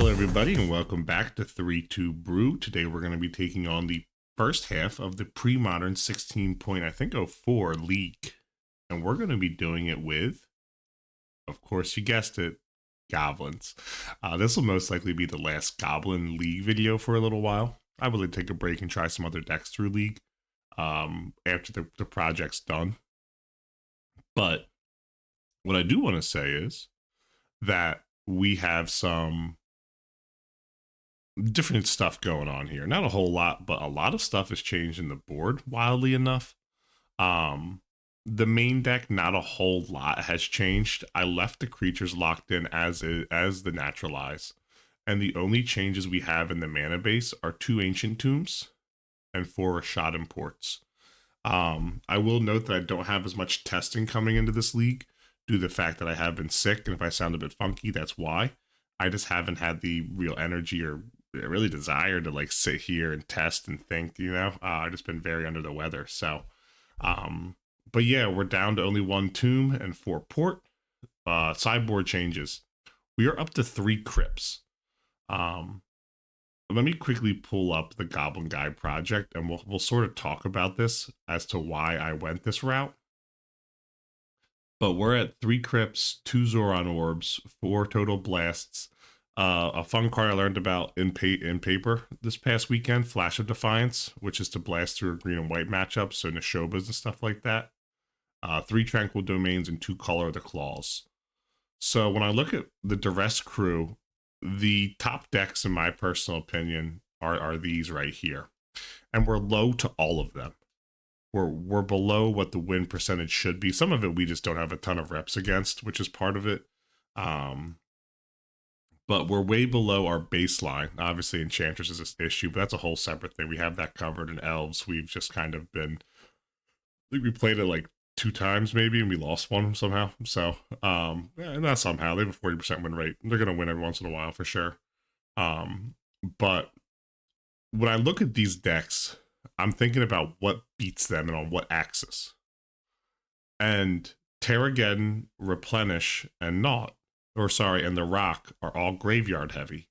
Hello everybody and welcome back to 3-2 Brew. Today we're going to be taking on the first half of the Premodern 16.04 league. And we're going to be doing it with, of course you guessed it, Goblins. This will most likely be the last Goblin League video for a little while. I will take a break and try some other decks through League after the project's done. But what I do want to say is that we have some different stuff going on here. Not a whole lot, but a lot of stuff has changed in the board, wildly enough. The main deck, not a whole lot has changed. I left the creatures locked in as the naturalize. And the only changes we have in the mana base are 2 Ancient Tombs and 4 Rashad Imports. I will note that I don't have as much testing coming into this league due to the fact that I have been sick, and if I sound a bit funky, that's why. I just haven't had the real energy or really desire to like sit here and test and think, you know. I've just been very under the weather. So but yeah, we're down to only 1 tomb and 4 port. Sideboard changes. We are up to 3 crypts. Let me quickly pull up the Goblin Guide project and we'll sort of talk about this as to why I went this route. But we're at 3 crypts, 2 Zoran orbs, 4 total blasts. A fun card I learned about in paper this past weekend, Flash of Defiance, which is to blast through a green and white matchup, so Nishobas and stuff like that. 3 Tranquil Domains and 2 Color of the Claws. So when I look at the Duress crew, the top decks, in my personal opinion, are these right here. And we're low to all of them. We're below what the win percentage should be. Some of it we just don't have a ton of reps against, which is part of it. But we're way below our baseline. Obviously, Enchantress is an issue, but that's a whole separate thing. We have that covered. In Elves, we've just kind of been... I think we played it like 2 times maybe, and we lost one somehow. So, not somehow. They have a 40% win rate. They're going to win every once in a while for sure. But when I look at these decks, I'm thinking about what beats them and on what axis. And Terrageddon, Replenish, and and the Rock are all graveyard heavy.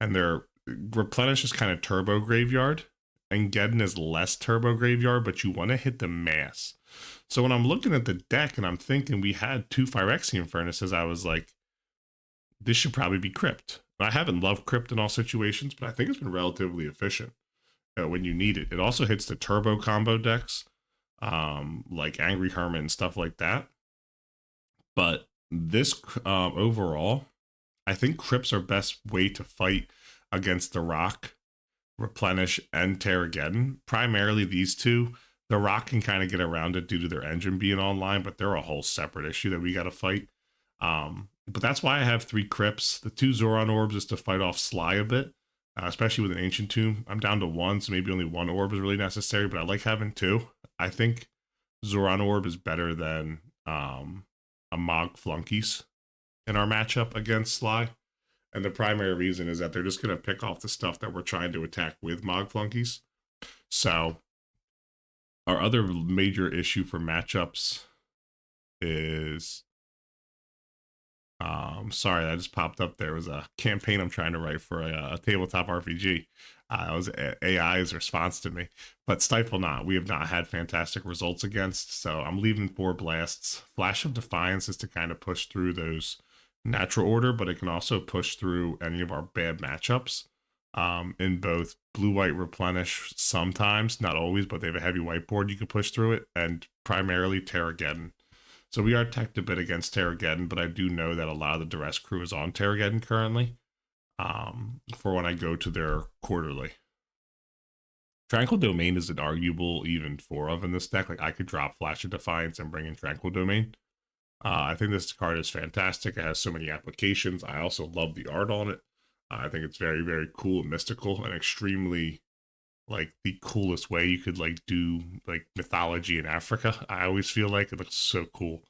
And their Replenish is kind of turbo graveyard, and Geddon is less turbo graveyard, but you want to hit the mass. So when I'm looking at the deck and I'm thinking we had 2 Phyrexian Furnaces, I was like, this should probably be Crypt. I haven't loved Crypt in all situations, but I think it's been relatively efficient when you need it. It also hits the turbo combo decks, like Angry Hermit and stuff like that. But this overall, I think Crypts are best way to fight against the Rock, Replenish, and Terrageddon. Primarily these 2. The Rock can kind of get around it due to their engine being online, but they're a whole separate issue that we got to fight. But that's why I have 3 Crypts. The 2 Zoran orbs is to fight off Sly a bit, especially with an Ancient Tomb. I'm down to 1, so maybe only 1 orb is really necessary, but I like having 2. I think Zoran orb is better than a Mog Flunkies in our matchup against Sly. And the primary reason is that they're just going to pick off the stuff that we're trying to attack with Mog Flunkies. So our other major issue for matchups is... sorry, that just popped up. There was a campaign I'm trying to write for a tabletop RPG. It was AI's response to me. But Stifle Not, we have not had fantastic results against, so I'm leaving 4 blasts. Flash of Defiance is to kind of push through those natural order, but it can also push through any of our bad matchups. In both blue-white Replenish sometimes, not always, but they have a heavy whiteboard you can push through it, and primarily Terrageddon. So we are teched a bit against Terrageddon, but I do know that a lot of the Duress crew is on Terrageddon currently, for when I go to their quarterly. Tranquil Domain is an arguable even 4 of in this deck. Like, I could drop Flash of Defiance and bring in Tranquil Domain. I think this card is fantastic. It has so many applications. I also love the art on it. I think it's very, very cool and mystical and extremely, like, the coolest way you could, like, do, like, mythology in Africa. I always feel like it looks so cool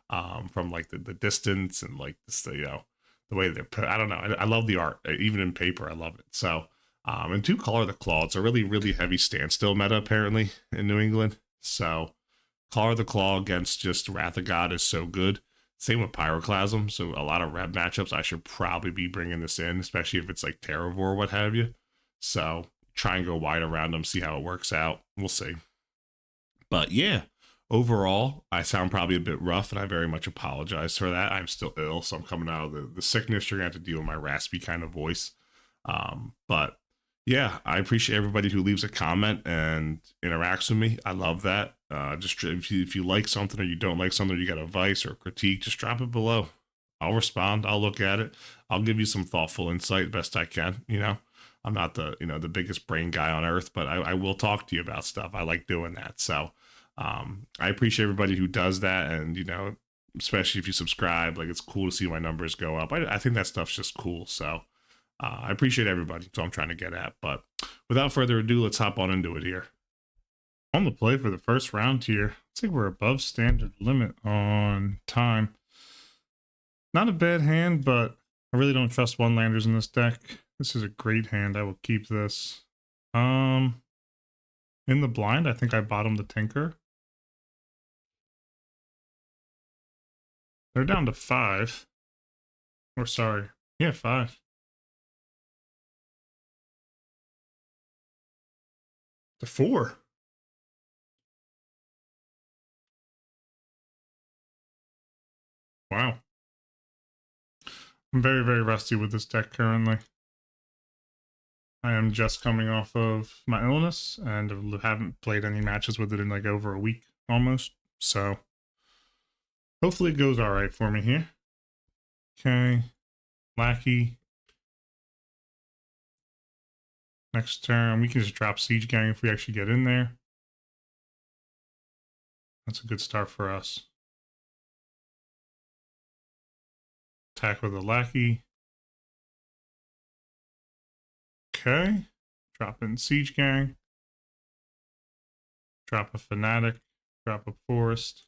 from, like, the distance and, like, this, you know, the way they're put. I don't know. I love the art. Even in paper, I love it. So, and 2 Color of the Claw. It's a really, really heavy standstill meta, apparently, in New England. So, Color of the Claw against just Wrath of God is so good. Same with Pyroclasm. So a lot of red matchups, I should probably be bringing this in, especially if it's like Terravore or what have you. So try and go wide around them, see how it works out. We'll see. But yeah, overall, I sound probably a bit rough, and I very much apologize for that. I'm still ill, so I'm coming out of the sickness. You're going to have to deal with my raspy kind of voice. But yeah, I appreciate everybody who leaves a comment and interacts with me. I love that. Just if you like something or you don't like something, or you got advice or critique, just drop it below. I'll respond. I'll look at it. I'll give you some thoughtful insight best I can. I'm not the biggest brain guy on earth, but I will talk to you about stuff. I like doing that. So I appreciate everybody who does that, and especially if you subscribe, like it's cool to see my numbers go up. I think that stuff's just cool. So I appreciate everybody. So I'm trying to get at. But without further ado, let's hop on into it here. On the play for the first round here, I think we're above standard limit on time. Not a bad hand, but I really don't trust one landers in this deck. This is a great hand. I will keep this. In the blind, I think I bottomed the Tinker. They're down to 5. Or sorry. Yeah, 5. To 4. Wow. I'm very, very rusty with this deck currently. I am just coming off of my illness and haven't played any matches with it in like over a week almost. So hopefully it goes all right for me here. Okay. Lackey. Next turn, we can just drop Siege Gang if we actually get in there. That's a good start for us. Attack with a Lackey. Okay. Drop in Siege Gang. Drop a Fanatic. Drop a Forest.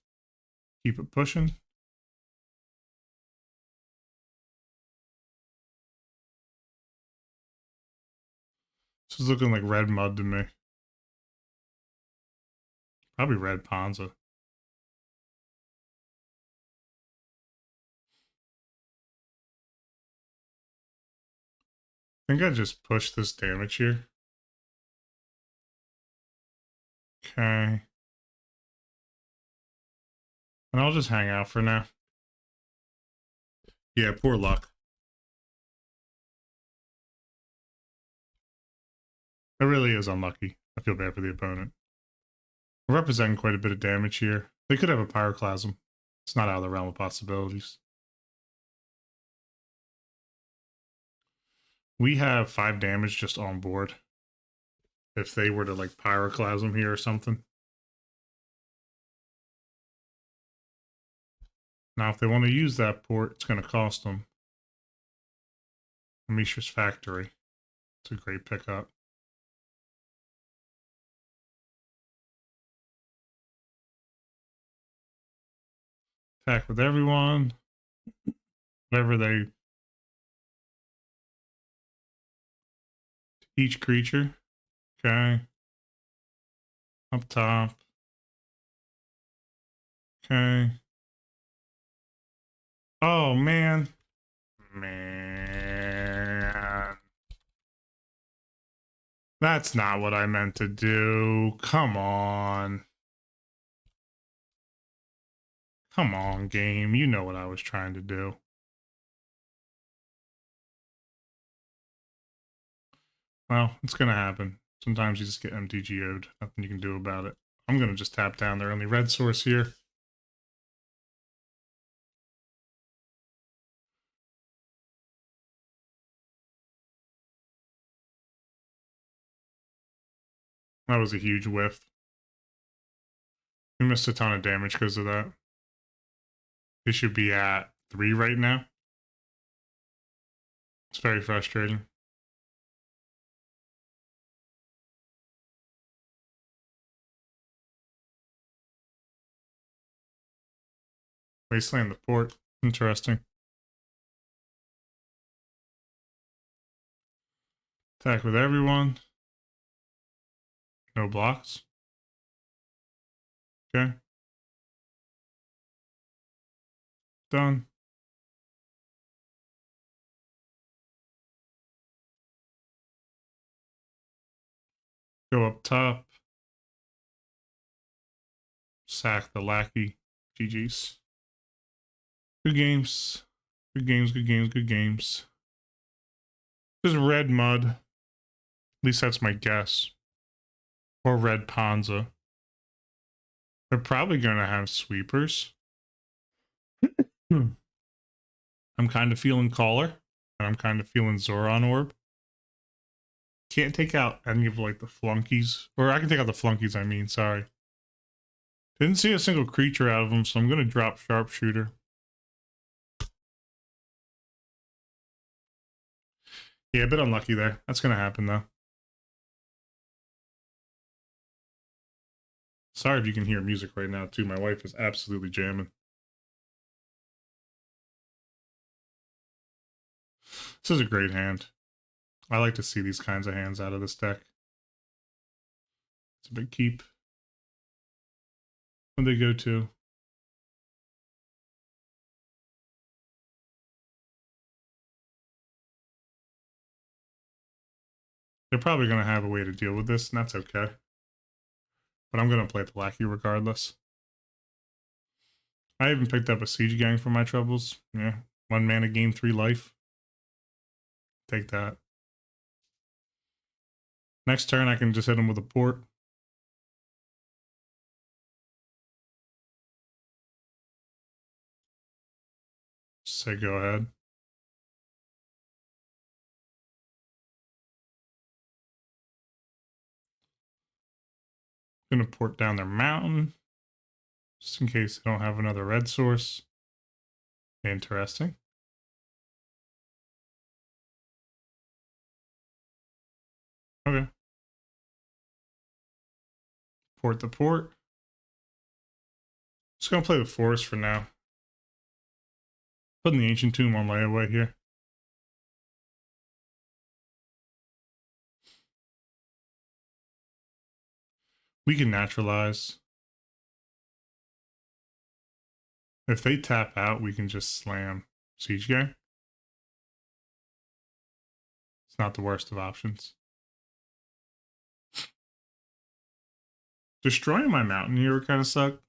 Keep it pushing. This is looking like red mud to me. Probably red Ponza. I think I just pushed this damage here. Okay. And I'll just hang out for now. Yeah, poor luck. It really is unlucky. I feel bad for the opponent. We're representing quite a bit of damage here. They could have a Pyroclasm. It's not out of the realm of possibilities. We have 5 damage just on board. If they were to like Pyroclasm here or something. Now, if they want to use that port, it's going to cost them. Mishra's Factory. It's a great pickup. Attack with everyone. Whatever they... Each creature. Okay. Up top. Okay. Oh, man. Man. That's not what I meant to do. Come on. Come on, game. You know what I was trying to do. Well, it's going to happen. Sometimes you just get MTGO'd. Nothing you can do about it. I'm going to just tap down their only red source here. That was a huge whiff. We missed a ton of damage because of that. They should be at 3 right now. It's very frustrating. Wasteland the port. Interesting. Attack with everyone. No blocks. Okay. Done. Go up top. Sack the lackey. GG's. Good games. Good games, good games, good games. This is red mud. At least that's my guess. Or red Panza. They're probably going to have sweepers. I'm kind of feeling Caller. And I'm kind of feeling Zoran Orb. Can't take out any of like the flunkies. Or I can take out the flunkies, I mean, sorry. Didn't see a single creature out of them, so I'm going to drop Sharpshooter. Yeah, a bit unlucky there. That's going to happen, though. Sorry if you can hear music right now, too. My wife is absolutely jamming. This is a great hand. I like to see these kinds of hands out of this deck. It's a big keep. When they go to. They're probably going to have a way to deal with this, and that's okay. But I'm going to play the Lackey regardless. I even picked up a Siege Gang for my troubles. Yeah, 1 mana, gain 3 life. Take that. Next turn, I can just hit him with a port. Say go ahead. Gonna port down their mountain. Just in case they don't have another red source. Interesting. Okay. Port the port. Just gonna play the forest for now. Putting the Ancient Tomb on layaway here. We can naturalize. If they tap out, we can just slam Siege Gang. It's not the worst of options. Destroying my mountain here would kind of suck.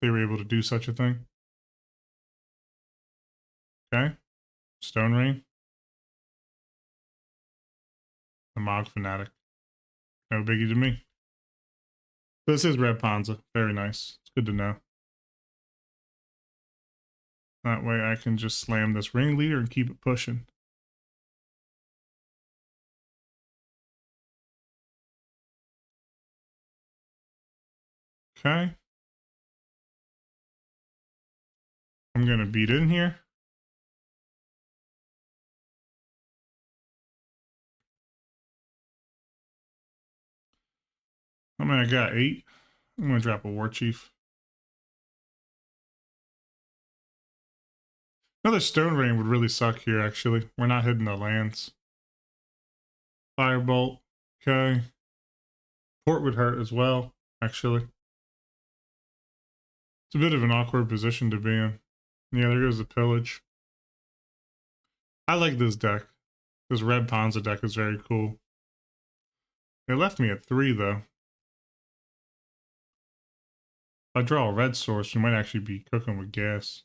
They were able to do such a thing. Okay. Stone Rain. The Mog Fanatic. No biggie to me. This is Red Panza. Very nice. It's good to know. That way I can just slam this Ringleader and keep it pushing. Okay. I'm going to beat in here. I mean, I got 8. I'm going to drop a War Chief. Another Stone Rain would really suck here, actually. We're not hitting the lands. Firebolt. Okay. Port would hurt as well, actually. It's a bit of an awkward position to be in. Yeah, there goes the Pillage. I like this deck. This Red Panza deck is very cool. They left me at 3, though. If I draw a red source, we might actually be cooking with gas.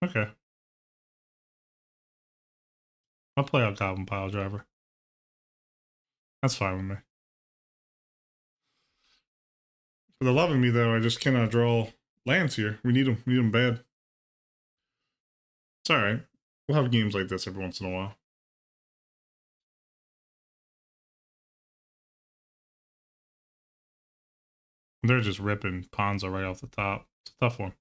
Okay. I'll play out Goblin Pile Driver. That's fine with me. For the love of me, though, I just cannot draw lands here. We need them. We need them bad. It's alright. We'll have games like this every once in a while. They're just ripping Panza right off the top. It's a tough one.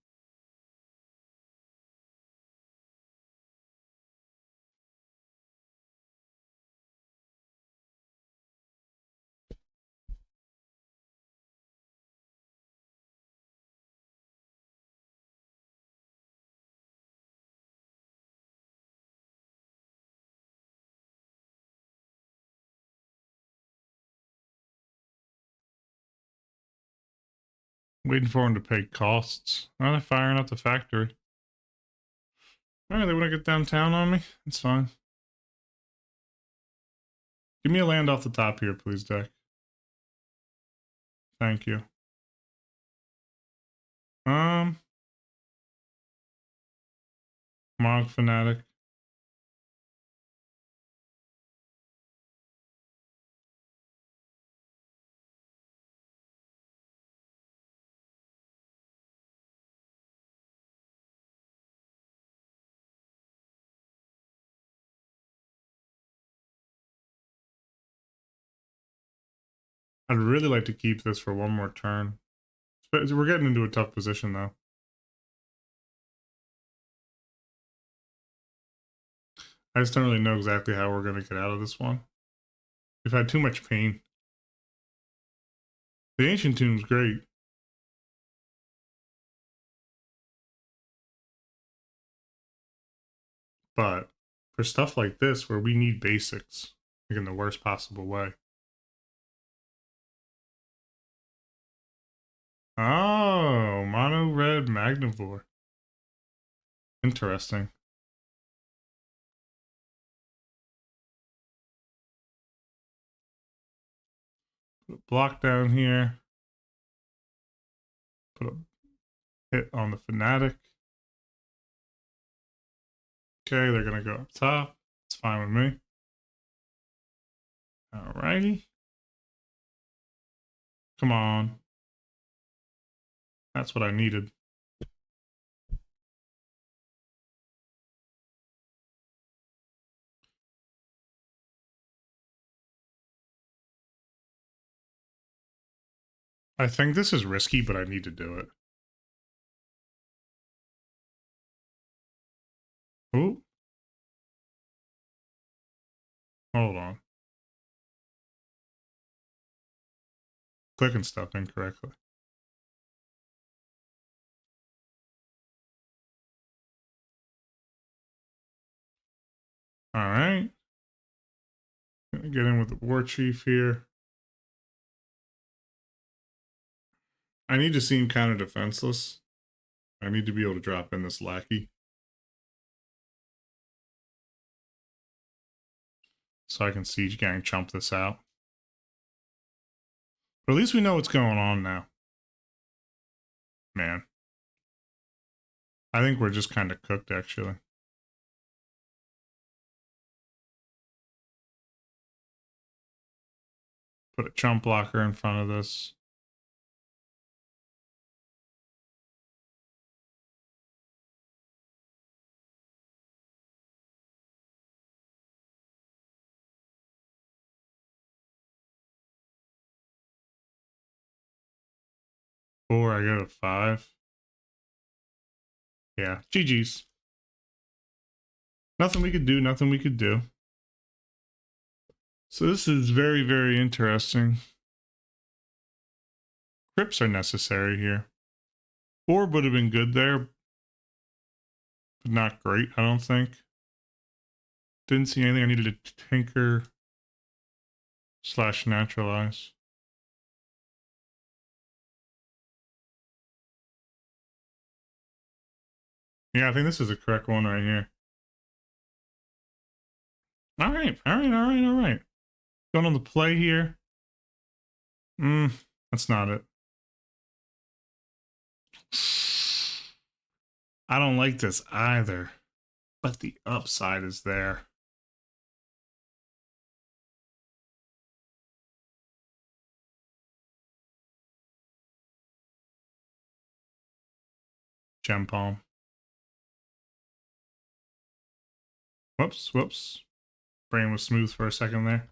Waiting for them to pay costs. Oh, they're firing up the factory. Alright, they want to get downtown on me? It's fine. Give me a land off the top here, please, deck. Thank you. Monk Fanatic. I'd really like to keep this for one more turn. We're getting into a tough position, though. I just don't really know exactly how we're going to get out of this one. We've had too much pain. The Ancient Tomb's great. But for stuff like this, where we need basics, like in the worst possible way. Oh, mono red Magnivore. Interesting. Put a block down here. Put a hit on the Fanatic. Okay, they're gonna go up top. It's fine with me. Alrighty. Come on. That's what I needed. I think this is risky, but I need to do it. Ooh. Hold on. Clicking stuff incorrectly. Alright. Gonna get in with the War Chief here. I need to seem kind of defenseless. I need to be able to drop in this lackey. So I can Siege Gang chump this out. But at least we know what's going on now. Man. I think we're just kind of cooked, actually. Put a chump blocker in front of this. Four, I go to 5. Yeah, GG's. Nothing we could do, nothing we could do. So this is very, very interesting. Crypts are necessary here. Orb would have been good there, but not great, I don't think. Didn't see anything I needed to tinker / naturalize. Yeah, I think this is the correct one right here. All right. Going on the play here. That's not it. I don't like this either, but the upside is there. Gem Palm. Whoops. Brain was smooth for a second there.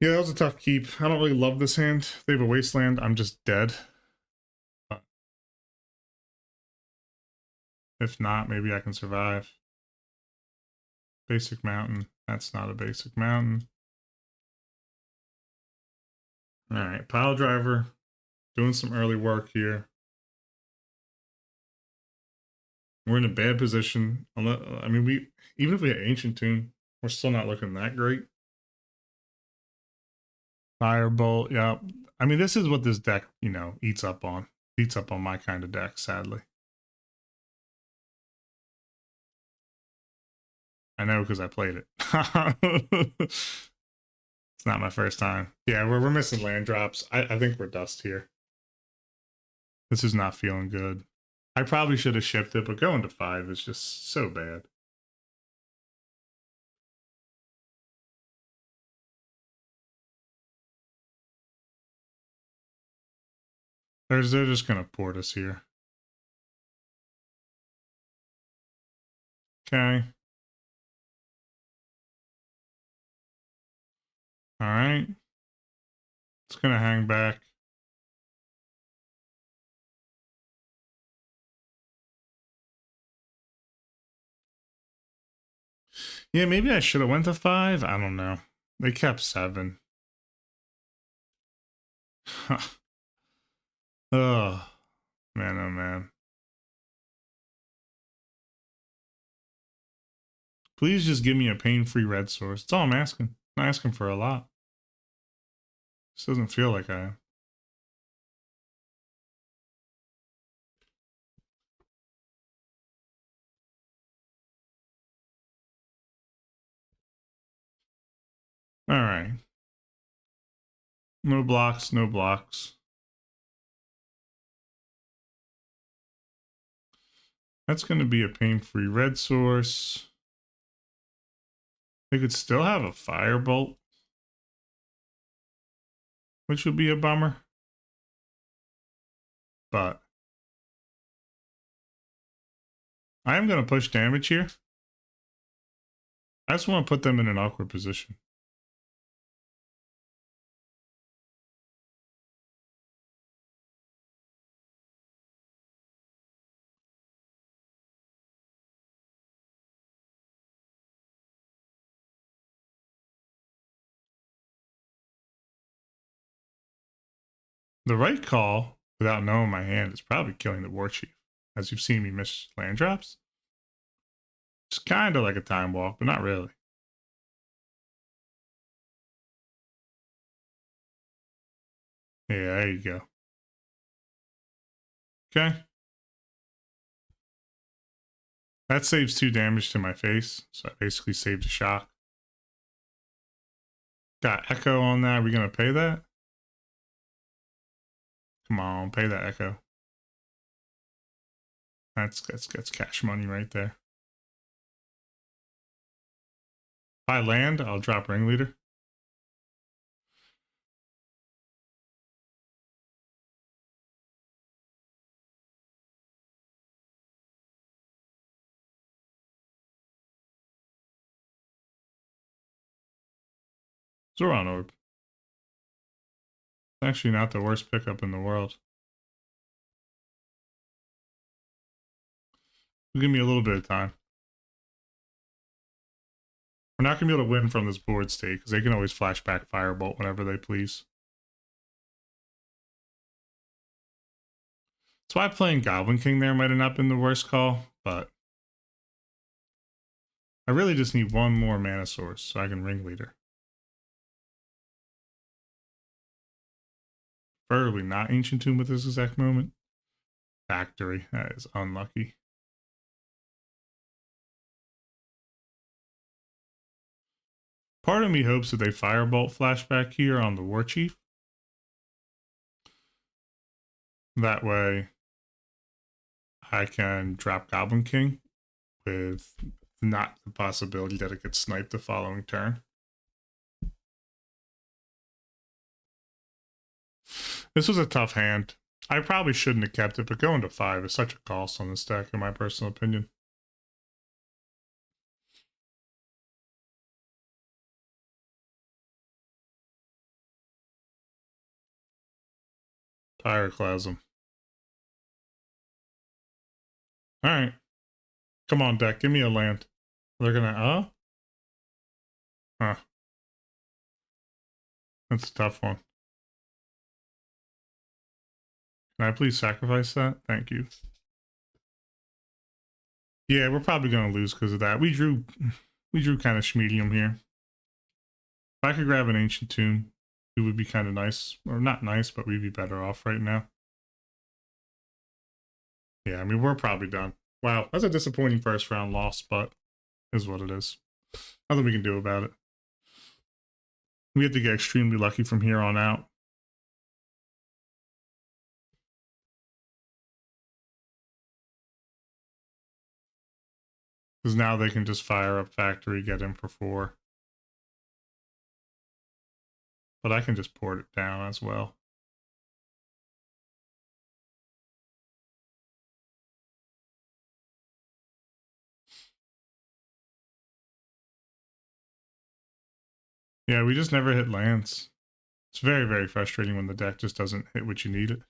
Yeah, that was a tough keep. I don't really love this hand. They have a Wasteland. I'm just dead. But if not, maybe I can survive. Basic Mountain. That's not a basic mountain. Alright, Pile Driver. Doing some early work here. We're in a bad position. I mean, even if we had Ancient Tomb, we're still not looking that great. Firebolt, yeah. I mean, this is what this deck, you know, eats up on. Eats up on my kind of deck, sadly. I know because I played it. It's not my first time. Yeah, we're missing land drops. I think we're dust here. This is not feeling good. I probably should have shipped it, but going to 5 is just so bad. They're just going to port us here. Okay. All right. It's going to hang back. Yeah, maybe I should have went to 5. I don't know. They kept 7. Oh, man, oh, man. Please just give me a pain-free red source. That's all I'm asking. I'm not asking for a lot. This doesn't feel like I am. All right. No blocks, no blocks. That's going to be a pain-free red source. They could still have a firebolt, which would be a bummer. But I am going to push damage here. I just want to put them in an awkward position. The right call, without knowing my hand, is probably killing the War Chief. As you've seen me miss land drops. It's kind of like a time walk, but not really. Yeah, there you go. Okay. That saves 2 damage to my face, so I basically saved a shock. Got Echo on that. Are we going to pay that? Come on, pay that Echo. That's cash money right there. If I land, I'll drop Ringleader. Zoran Orb. It's actually not the worst pickup in the world. Give me a little bit of time. We're not going to be able to win from this board state because they can always flashback Firebolt whenever they please. That's why playing Goblin King there might have not been the worst call, but I really just need one more mana source so I can Ringleader. Preferably not Ancient Tomb at this exact moment. Factory, that is unlucky. Part of me hopes that they Firebolt flashback here on the War Chief. That way I can drop Goblin King with not the possibility that it gets sniped the following turn. This was a tough hand. I probably shouldn't have kept it, but going to 5 is such a cost on this deck, in my personal opinion. Pyroclasm. Alright. Come on, deck. Give me a land. They're gonna, Huh. That's a tough one. Can I please sacrifice that? Thank you. Yeah, we're probably gonna lose because of that. We drew kind of schmedium here. If I could grab an Ancient Tomb, it would be kind of nice, or not nice, but we'd be better off right now. Yeah, I mean, we're probably done. Wow, that's a disappointing first round loss, but is what it is. Nothing we can do about it. We have to get extremely lucky from here on out. Because now they can just fire up factory, get in for 4. But I can just port it down as well. Yeah, we just never hit lands. It's very, very frustrating when the deck just doesn't hit what you need it.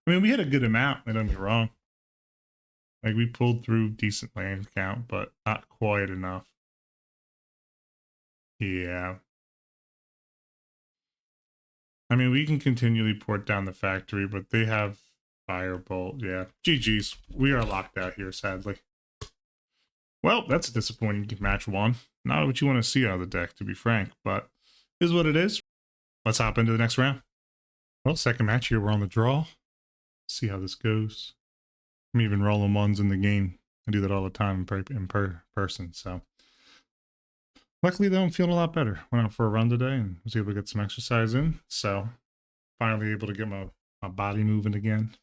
I mean, we hit a good amount, don't get me wrong. Like, we pulled through decent land count, but not quite enough. Yeah. I mean, we can continually port down the factory, but they have Firebolt. Yeah. GG's. We are locked out here, sadly. Well, that's a disappointing match 1. Not what you want to see out of the deck, to be frank, but is what it is. Let's hop into the next round. Well, second match here, we're on the draw. See how this goes. I'm even rolling ones in the game. I do that all the time in person, so. Luckily, though, I'm feeling a lot better. Went out for a run today and was able to get some exercise in, so finally able to get my body moving again.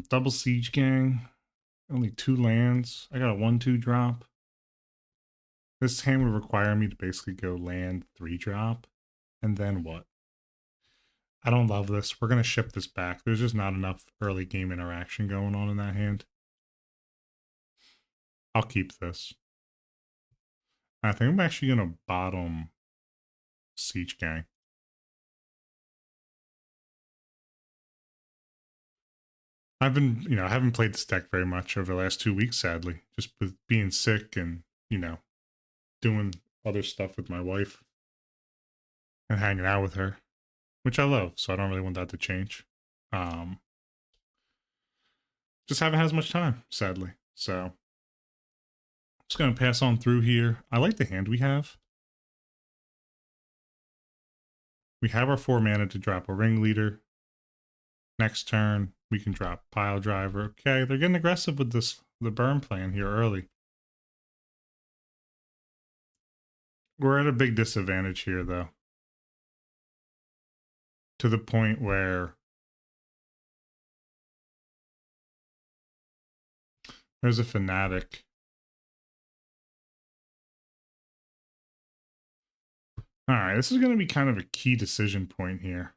Double Siege Gang. Only 2 lands. I got a 1/2 drop. This hand would require me to basically go land 3 drop. And then what? I don't love this. We're going to ship this back. There's just not enough early game interaction going on in that hand. I'll keep this. I think I'm actually going to bottom Siege Gang. I haven't played this deck very much over the last 2 weeks, sadly. Just with being sick and, doing other stuff with my wife and hanging out with her, which I love, so I don't really want that to change. Just haven't had as much time, sadly. So just going to pass on through here. I like the hand we have. We have our 4 mana to drop a ringleader. Next turn, we can drop pile driver. Okay, they're getting aggressive with the burn plan here early. We're at a big disadvantage here, though. To the point where there's a fanatic. All right, this is going to be kind of a key decision point here.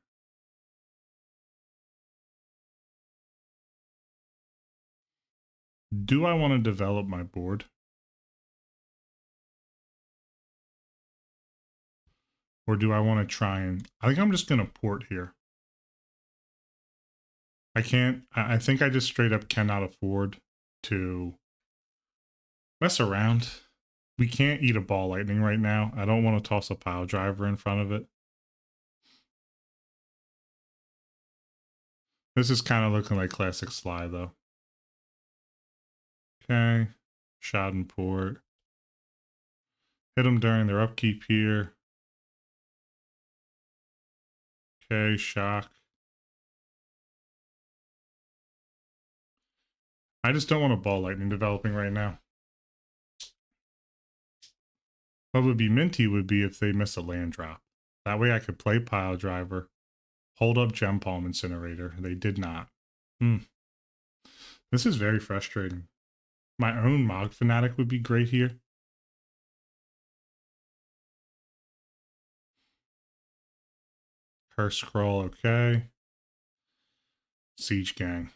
Do I want to develop my board? Or do I want to try and... I think I'm just going to port here. I think I just straight up cannot afford to mess around. We can't eat a ball lightning right now. I don't want to toss a pile driver in front of it. This is kind of looking like classic Sly, though. Okay. Shot and port. Hit them during their upkeep here. Okay, shock. I just don't want a ball lightning developing right now. What would be minty would be if they miss a land drop. That way I could play pile driver, hold up Gem Palm Incinerator. They did not. This is very frustrating. My own Mog Fanatic would be great here. Curse Scroll, okay. Siege Gang.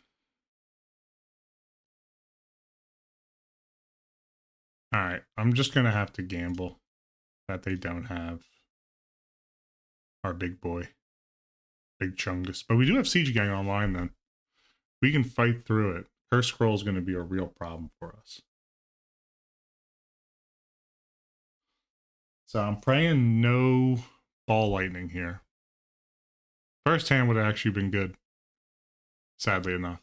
Alright, I'm just going to have to gamble that they don't have our big boy. Big Chungus. But we do have Siege Gang online then. We can fight through it. Curse Scroll is going to be a real problem for us. So I'm praying no ball lightning here. First hand would have actually been good. Sadly enough.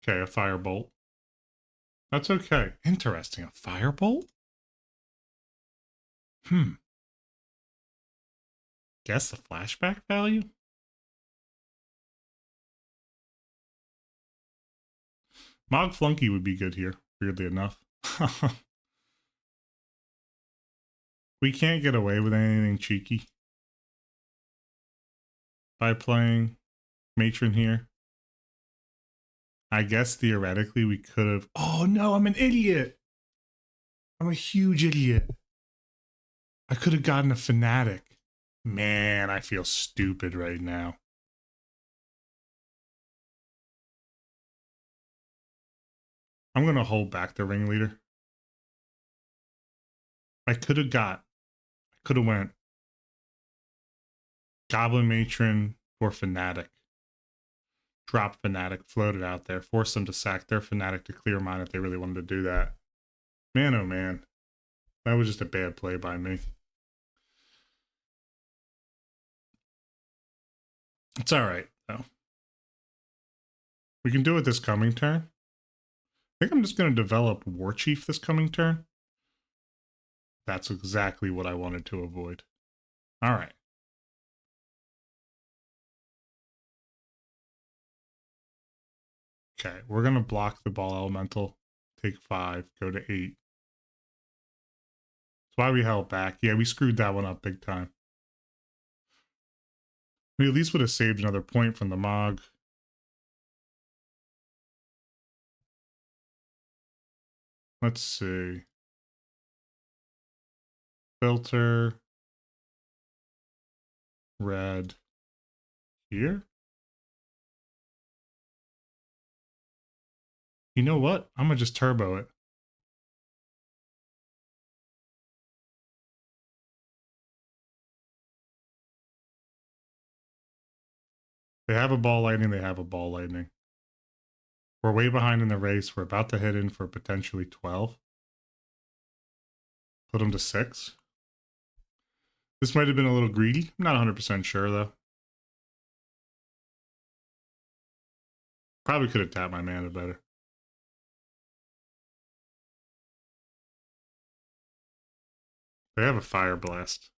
Okay, a firebolt. That's okay. Interesting. A firebolt? Guess the flashback value? Mog Flunky would be good here, weirdly enough. We can't get away with anything cheeky by playing Matron here. I guess theoretically we could have. Oh no, I'm an idiot. I'm a huge idiot. I could have gotten a Fanatic. Man, I feel stupid right now. I'm going to hold back the ringleader. I could have went Goblin Matron or Fanatic. Drop Fanatic, float it out there, force them to sack their Fanatic to clear mine if they really wanted to do that. Man, oh man. That was just a bad play by me. It's alright, though. We can do it this coming turn. I think I'm just going to develop War Chief this coming turn. That's exactly what I wanted to avoid. Alright. Okay, we're going to block the ball elemental. Take 5, go to 8. That's why we held back. Yeah, we screwed that one up big time. We at least would have saved another point from the Mog. Let's see. Filter. Red. Here? You know what? I'm going to just turbo it. They have a ball lightning. They have a ball lightning. We're way behind in the race. We're about to hit in for potentially 12. Put them to 6. This might have been a little greedy. I'm not 100% sure, though. Probably could have tapped my mana better. They have a Fire Blast.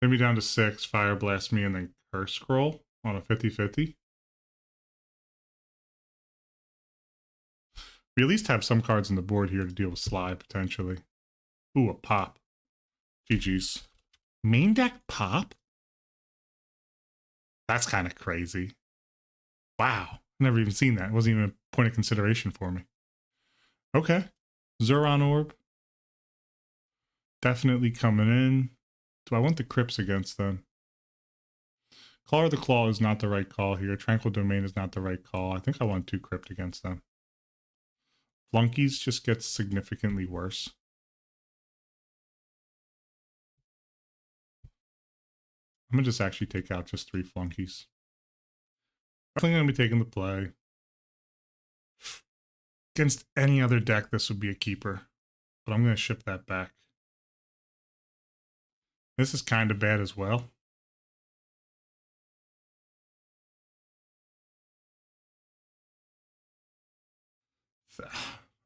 Get me down to 6, Fire Blast me, and then Curse Scroll on a 50-50. We at least have some cards on the board here to deal with Sly, potentially. Ooh, a Pop. GG's. Main deck Pop? That's kind of crazy. Wow. Never even seen that. It wasn't even a point of consideration for me. Okay. Zuron Orb. Definitely coming in. Do I want the Crypts against them? Claw of the Claw is not the right call here. Tranquil Domain is not the right call. I think I want 2 Crypt against them. Flunkies just gets significantly worse. I'm going to just actually take out just 3 Flunkies. I think I'm going to be taking the play. Against any other deck, this would be a keeper. But I'm going to ship that back. This is kind of bad as well.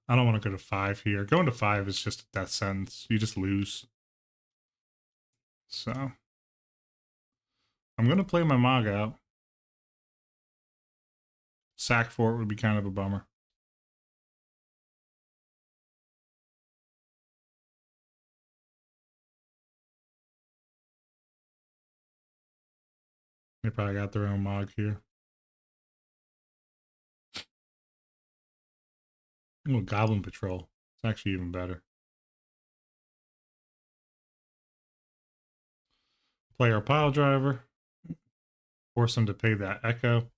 I don't want to go to 5 here. Going to 5 is just a death sentence. You just lose. So I'm going to play my Mog out. Sack for it would be kind of a bummer. They probably got their own Mog here. Oh, Goblin Patrol. It's actually even better. Play our Pile Driver. Force them to pay that Echo.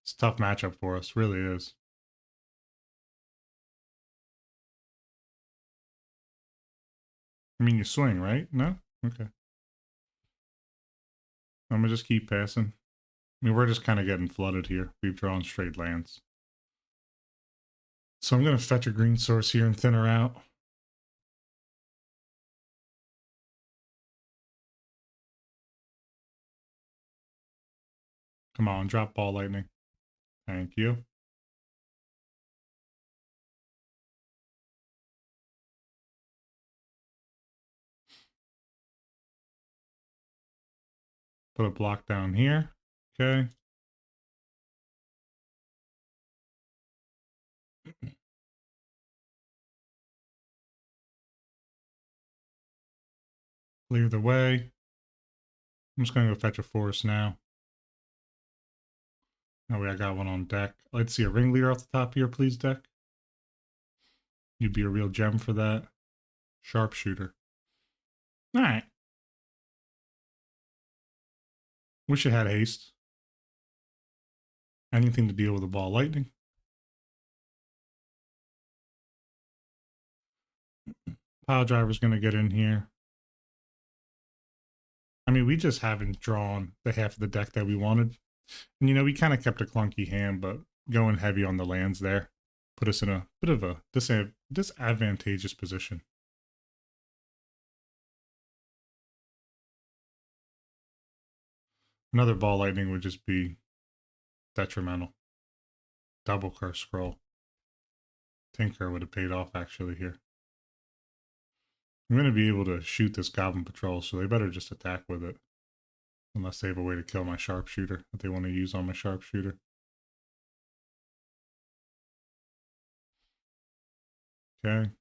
It's a tough matchup for us, really is. mean, you swing, right? No? Okay. I'm gonna just keep passing. I mean, we're just kind of getting flooded here. We've drawn straight lands. So I'm gonna fetch a green source here and thin her out. Come on, drop ball lightning. Thank you. Put a block down here. Okay. Clear the way. I'm just gonna go fetch a forest now. Oh wait, I got one on deck. Let's see a ringleader off the top here, please, deck. You'd be a real gem for that. Sharpshooter. Alright. Wish it had haste. Anything to deal with the ball lightning. Pile driver's gonna get in here. I mean, we just haven't drawn the half of the deck that we wanted. And, you know, we kind of kept a clunky hand, but going heavy on the lands there put us in a bit of a disadvantageous position. Another ball lightning would just be detrimental. Double curse scroll. Tinker would have paid off actually here. I'm going to be able to shoot this Goblin Patrol, so they better just attack with it. Unless they have a way to kill my Sharpshooter that they want to use on my Sharpshooter. Okay.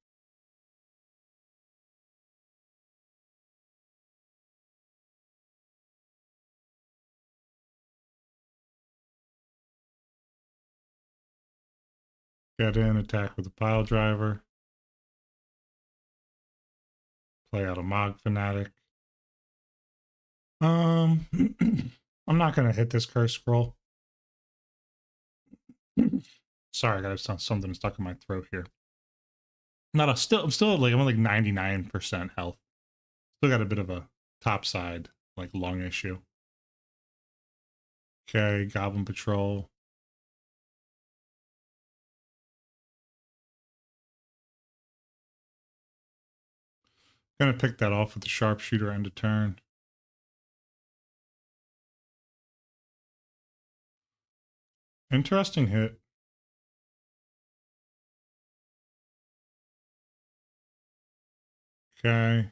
Get in, attack with the pile driver. Play out a Mog Fanatic. I'm not gonna hit this curse scroll. Sorry, I got something stuck in my throat here. I'm still like I'm like 99% health. Still got a bit of a top side like lung issue. Okay, Goblin Patrol. Gonna pick that off with the Sharpshooter end of turn. Interesting hit. Okay.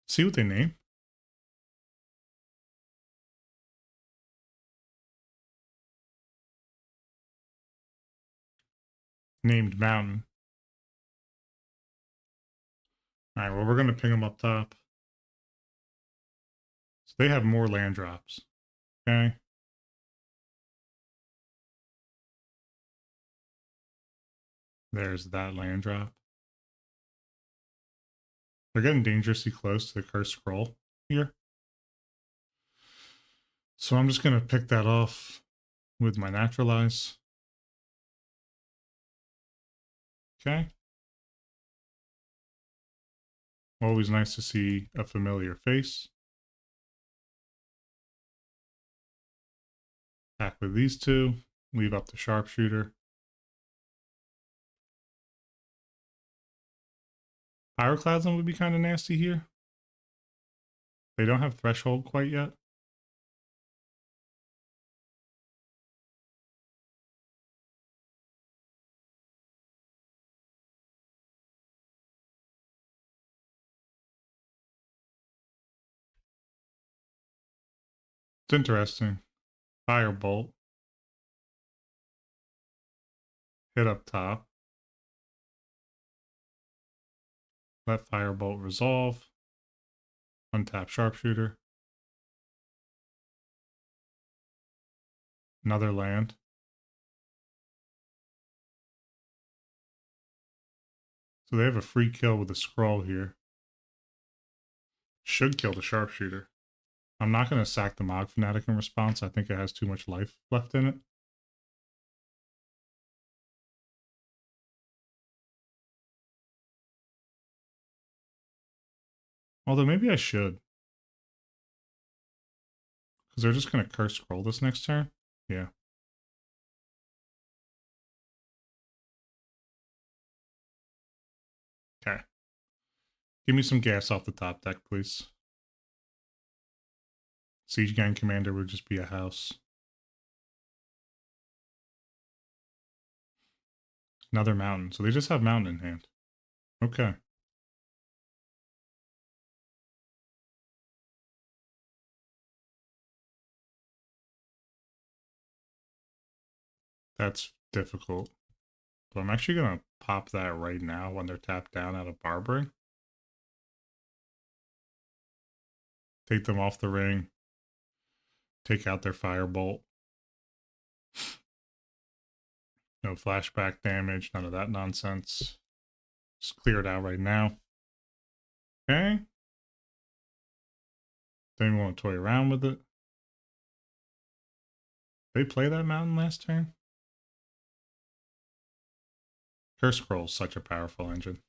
See what they name. Named Mountain. All right, well, we're gonna ping them up top. So they have more land drops. Okay. There's that land drop. They're getting dangerously close to the cursed scroll here. So I'm just going to pick that off with my naturalize. Okay. Always nice to see a familiar face. Back with these two. Leave up the Sharpshooter. Pyroclasm would be kind of nasty here. They don't have Threshold quite yet. It's interesting. Firebolt. Hit up top. Let Firebolt resolve. Untap Sharpshooter. Another land. So they have a free kill with a scroll here. Should kill the Sharpshooter. I'm not going to sack the Mog Fanatic in response. I think it has too much life left in it. Although maybe I should. Because they're just going to curse scroll this next turn. Yeah. Okay. Give me some gas off the top deck, please. Siege Gang Commander would just be a house. Another mountain. So they just have mountain in hand. Okay. That's difficult. But I'm actually going to pop that right now when they're tapped down out of Barbering. Take them off the ring. Take out their Firebolt. No flashback damage. None of that nonsense. Just clear it out right now. Okay. Then we want to toy around with it. They play that mountain last turn? Curse Scroll is such a powerful engine.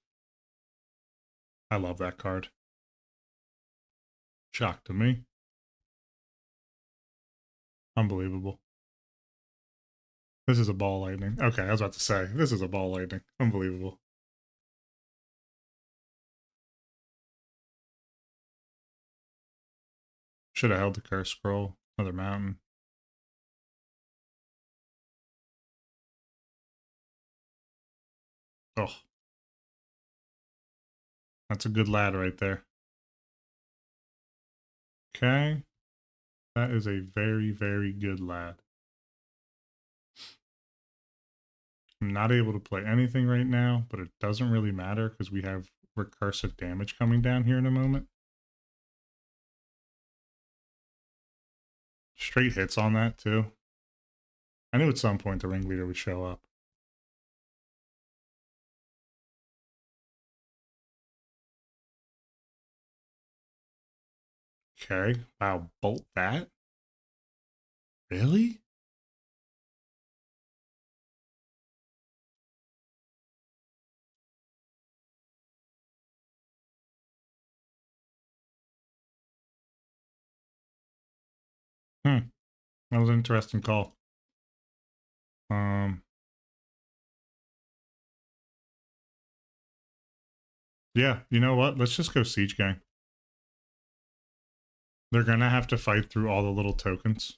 I love that card. Shock to me. Unbelievable. This is a ball lightning. Okay, I was about to say, this is a ball lightning. Unbelievable. Should have held the curse scroll. Another mountain. Oh. That's a good lad right there. Okay. That is a very, very good lad. I'm not able to play anything right now, but it doesn't really matter because we have recursive damage coming down here in a moment. Straight hits on that too. I knew at some point the ringleader would show up. Okay. Wow, bolt that? Really? That was an interesting call. Yeah, you know what? Let's just go Siege Gang. They're gonna have to fight through all the little tokens.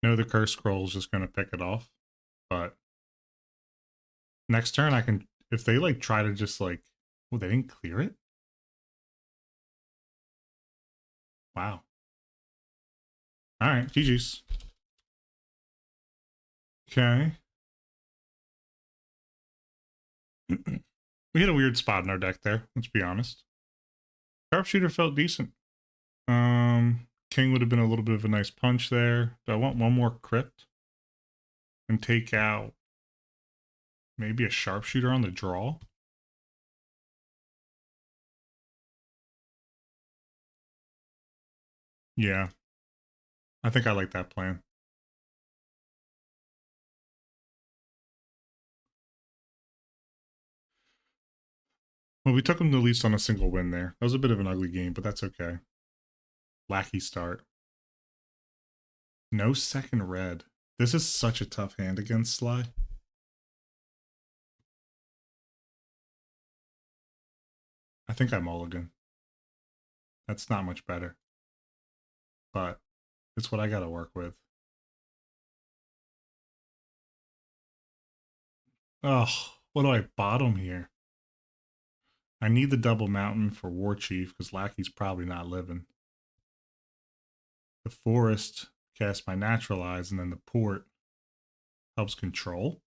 No, the curse scroll is just gonna pick it off. But next turn I can, if they like try to just like, oh, they didn't clear it? Wow. Alright, GG's. Okay. We hit a weird spot in our deck there, let's be honest. Sharpshooter felt decent. King would have been a little bit of a nice punch there. Do I want one more crypt? And take out maybe a sharpshooter on the draw? Yeah. I think I like that plan. Well, we took him to least on a single win there. That was a bit of an ugly game, but that's okay. Lackey start. No second red. This is such a tough hand against Sly. I think I mulligan. That's not much better. But it's what I gotta work with. Oh, what do I bottom here? I need the double mountain for War Chief because Lackey's probably not living. The forest casts my natural eyes, and then the port helps control.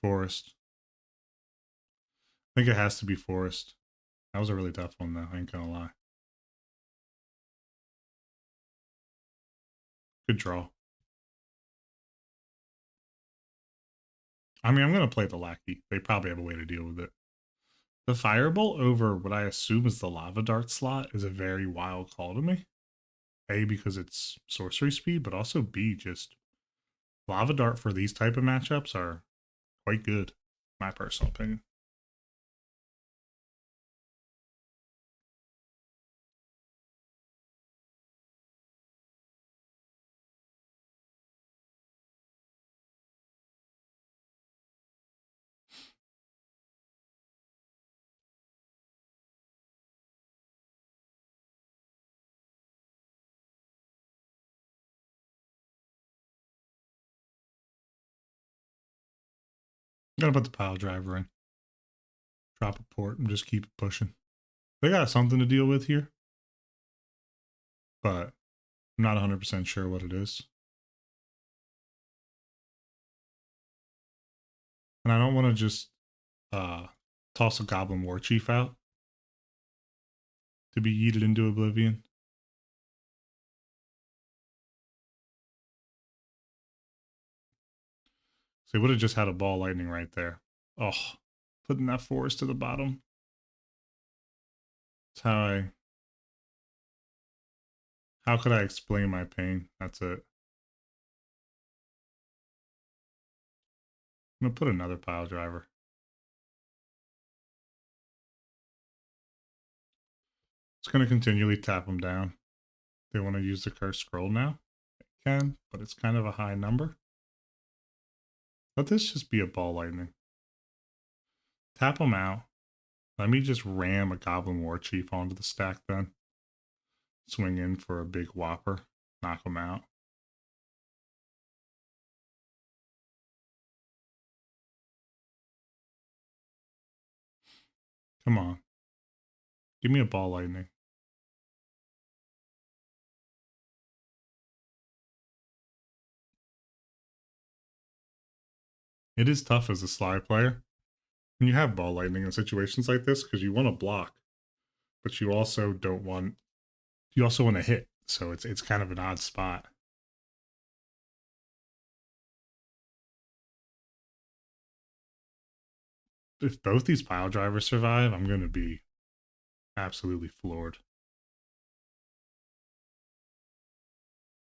Forest. I think it has to be forest. That was a really tough one, though. I ain't gonna lie. Good draw. I mean, I'm gonna play the Lackey. They probably have a way to deal with it. The Firebolt over what I assume is the Lava Dart slot is a very wild call to me. A, because it's sorcery speed, but also B, just Lava Dart for these type of matchups are quite good, my personal opinion. I'm gonna put the pile driver in. Drop a port and just keep it pushing. They got something to deal with here, but I'm not 100% sure what it is. And I don't want to just toss a Goblin War Chief out to be yeeted into oblivion. So they would have just had a ball lightning right there. Oh, putting that forest to the bottom. That's how could I explain my pain? That's it. I'm gonna put another pile driver. It's gonna continually tap them down. They want to use the cursed scroll now. They can, but it's kind of a high number. Let this just be a ball lightning. Tap them out. Let me just ram a Goblin War Chief onto the stack then. Swing in for a big whopper. Knock them out. Come on. Give me a ball lightning. It is tough as a Sly player. And you have ball lightning in situations like this because you want to block, but you also don't want, you also want to hit. So it's kind of an odd spot. If both these pile drivers survive, I'm going to be absolutely floored.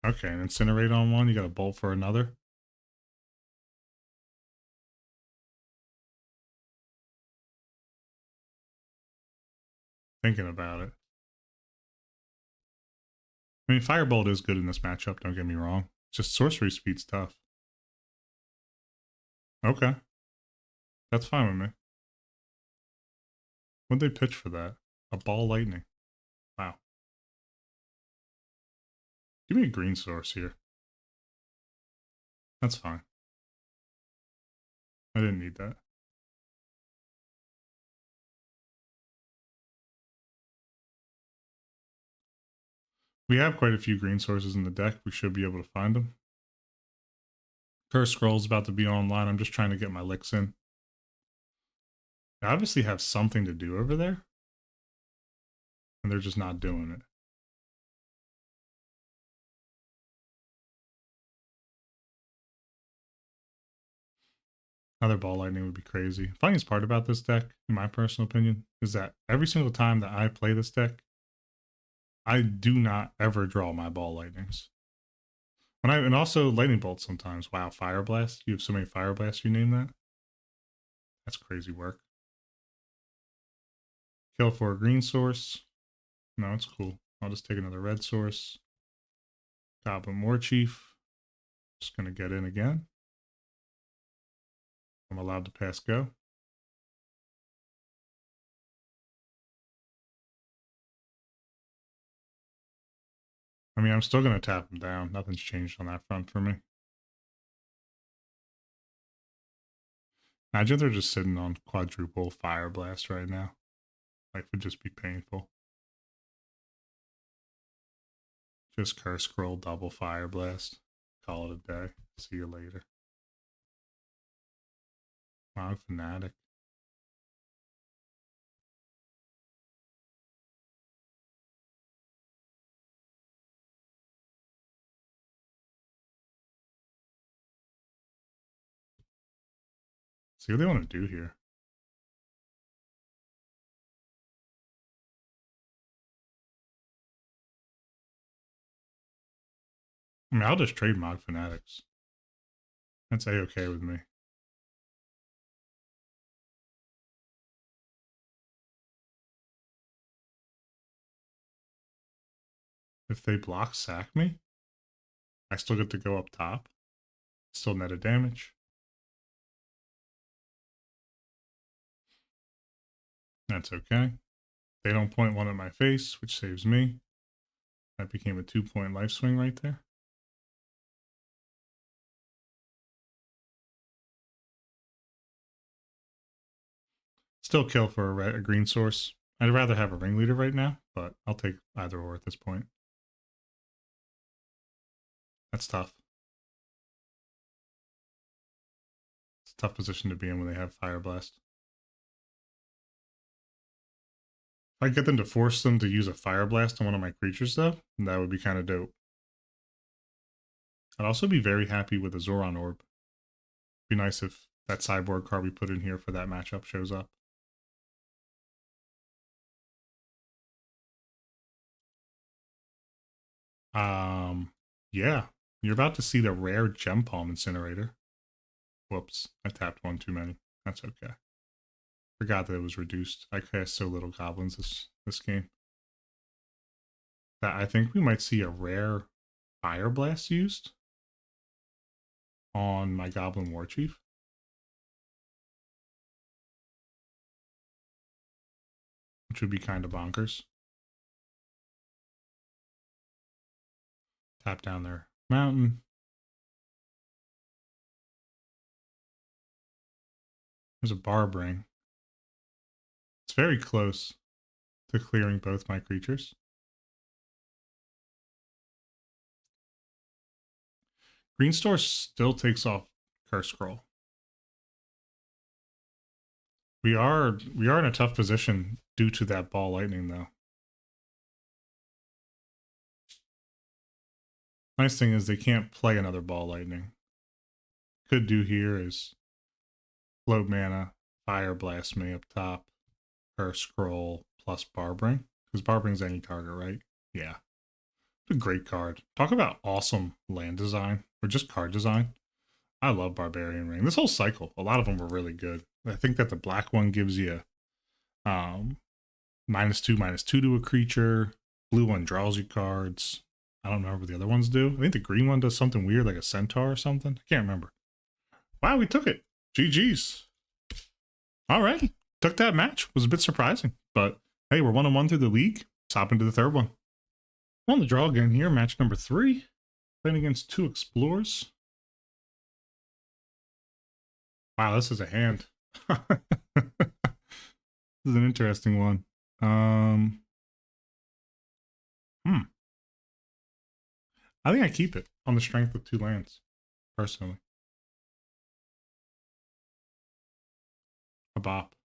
Okay, and incinerate on one, you got a bolt for another. Thinking about it. I mean, Firebolt is good in this matchup, don't get me wrong. It's just sorcery speed's tough. Okay. That's fine with me. What'd they pitch for that? A ball lightning. Wow. Give me a green source here. That's fine. I didn't need that. We have quite a few green sources in the deck. We should be able to find them. Curse Scroll's about to be online. I'm just trying to get my licks in. They obviously have something to do over there. And they're just not doing it. Another ball lightning would be crazy. Funniest part about this deck, in my personal opinion, is that every single time that I play this deck, I do not ever draw my ball lightnings. And also lightning bolts sometimes. Wow, fire blast. You have so many fire blasts, you name that? That's crazy work. Kill for a green source. No, it's cool. I'll just take another red source. Goblin War Chief. Just gonna get in again. I'm allowed to pass go. I mean, I'm still gonna tap him down. Nothing's changed on that front for me. Imagine they're just sitting on quadruple fire blast right now. Life would just be painful. Just curse scroll double fire blast. Call it a day. See you later. Wow, fanatic. See what they want to do here. I mean, I'll just trade Mod Fanatics. That's A-okay with me. If they block sack me, I still get to go up top. Still net a damage. That's okay. They don't point one at my face, which saves me. That became a 2-point life swing right there. Still kill for a green source. I'd rather have a ringleader right now, but I'll take either or at this point. That's tough. It's a tough position to be in when they have Fire Blast. If I get them to force them to use a Fire Blast on one of my creatures, though, that would be kind of dope. I'd also be very happy with a Zoran Orb. Be nice if that sideboard card we put in here for that matchup shows up. Yeah. You're about to see the rare Gem Palm Incinerator. Whoops, I tapped one too many. That's okay. Forgot that it was reduced. I cast so little goblins this game. That I think we might see a rare Fire Blast used on my Goblin War Chief. Which would be kind of bonkers. Tap down their mountain. There's a Barbering. It's very close to clearing both my creatures. Green Store still takes off Curse Scroll. We are in a tough position due to that Ball Lightning, though. Nice thing is they can't play another Ball Lightning. Could do here is float mana, Fire Blast me up top, Curse Scroll plus Barbering. Because Barbering's any target, right? Yeah. It's a great card. Talk about awesome land design, or just card design. I love Barbarian Ring. This whole cycle, a lot of them were really good. I think that the black one gives you -2/-2 to a creature. Blue one draws you cards. I don't remember what the other ones do. I think the green one does something weird, like a centaur or something. I can't remember. Wow, we took it. GG's. All right. Took that match. Was a bit surprising. But hey, we're 1-1 through the league. Let's hop into the third one. On the draw again here, match number 3. Playing against 2 Explorers. Wow, this is a hand. This is an interesting one. I think I keep it on the strength of 2 lands, personally. A bop.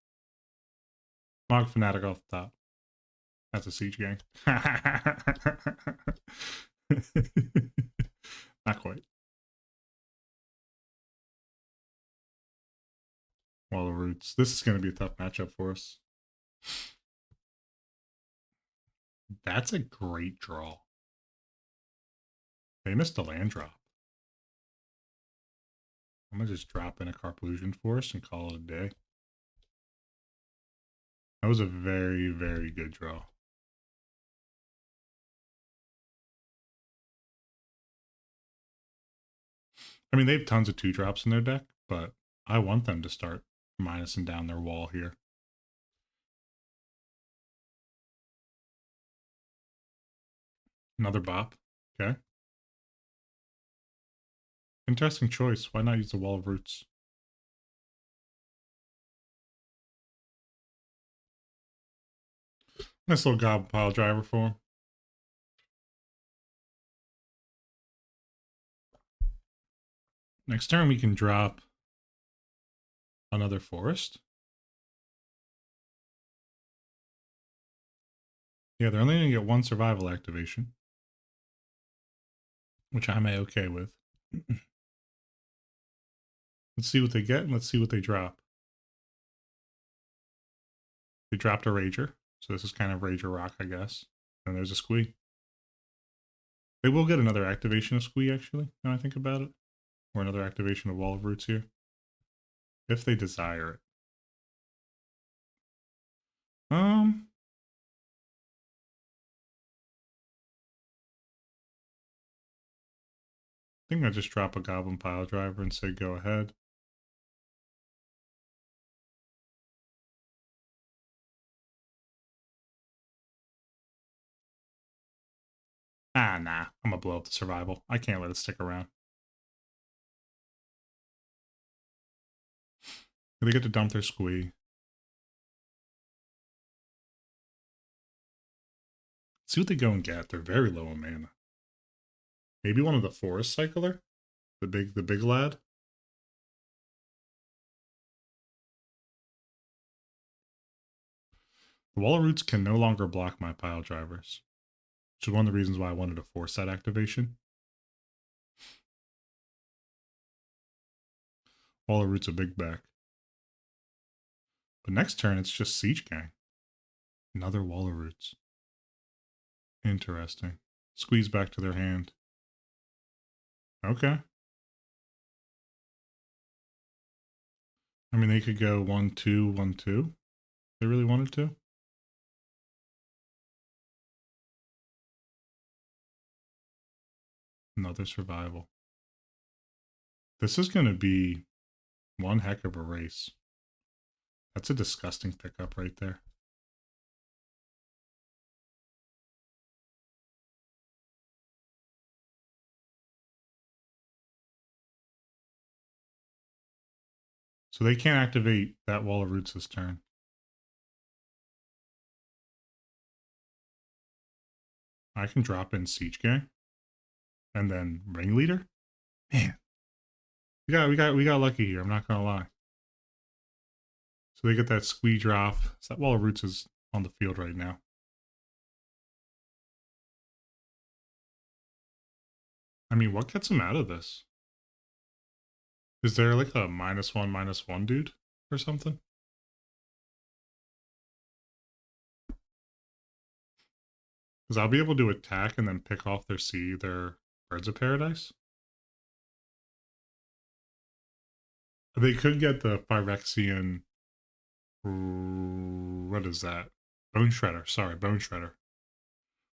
Mog Fanatic off the top. That's a siege gang. Not quite. Wall of Roots. This is going to be a tough matchup for us. That's a great draw. They missed a land drop. I'm going to just drop in a Carplusion Force and call it a day. That was a very, very good draw. I mean, they have tons of 2-drops in their deck, but I want them to start minusing down their wall here. Another bop. Okay. Interesting choice. Why not use the Wall of Roots? Nice little Goblin pile driver for him. Next turn, we can drop another forest. Yeah, they're only going to get 1 survival activation, which I'm okay with. Let's see what they get, and let's see what they drop. They dropped a Rager, so this is kind of Rager Rock, I guess. And there's a Squee. They will get another activation of Squee, actually, now I think about it. Or another activation of Wall of Roots here. If they desire it. I think I just drop a Goblin Pile Driver and say go ahead. Ah, nah. I'm gonna blow up the survival. I can't let it stick around. They get to dump their Squee. See what they go and get. They're very low on mana. Maybe one of the Forest Cycler? The big lad? The Wall of Roots can no longer block my pile drivers. Which is one of the reasons why I wanted to force that activation. Wall of Roots a big back. But next turn it's just Siege Gang. Another Wall of Roots. Interesting. Squeeze back to their hand. Okay. I mean, they could go 1-2, 1-2. If they really wanted to. Another survival. This is going to be one heck of a race. That's a disgusting pickup right there. So they can't activate that Wall of Roots this turn. I can drop in Siege Gang. And then Ringleader? Man. We got lucky here, I'm not gonna lie. So they get that Squee drop. So that Wall of Roots is on the field right now. I mean, what gets him out of this? Is there like a -1/-1 dude or something? Because I'll be able to attack and then pick off their Birds of Paradise. They could get the Phyrexian. What is that? Bone Shredder. Sorry, Bone Shredder.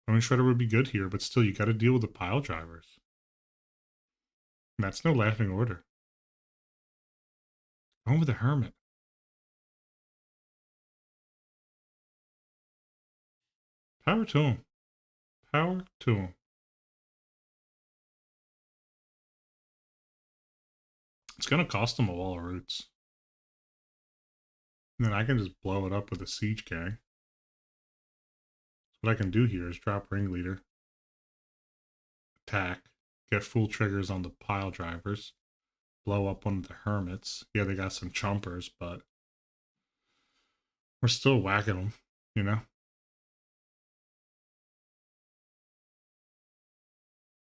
Bone Shredder would be good here, but still, you got to deal with the pile drivers. And that's no laughing order. Going with the Hermit. Power to him. Power to him. It's going to cost him a Wall of Roots. And then I can just blow it up with a Siege Gang. What I can do here is drop Ringleader. Attack. Get full triggers on the pile drivers. Blow up one of the Hermits. Yeah, they got some chompers, but we're still whacking them, you know?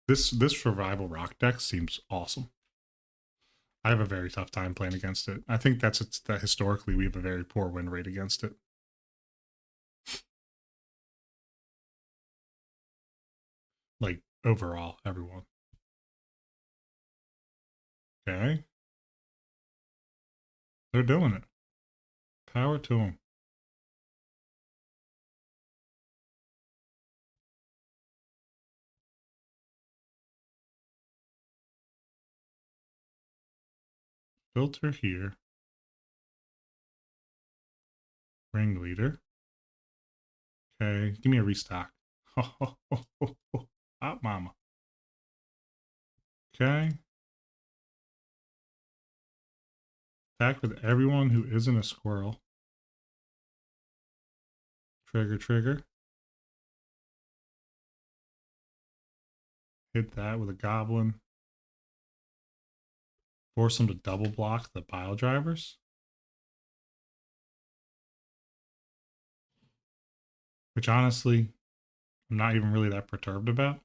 This survival rock deck seems awesome. I have a very tough time playing against it. I think that historically we have a very poor win rate against it. Like overall, everyone. Okay. They're doing it. Power to them. Filter here. Ringleader. Okay, give me a restock. Hot mama. Okay. Attack with everyone who isn't a squirrel. Trigger, trigger. Hit that with a goblin. Force them to double block the pile drivers. Which honestly, I'm not even really that perturbed about.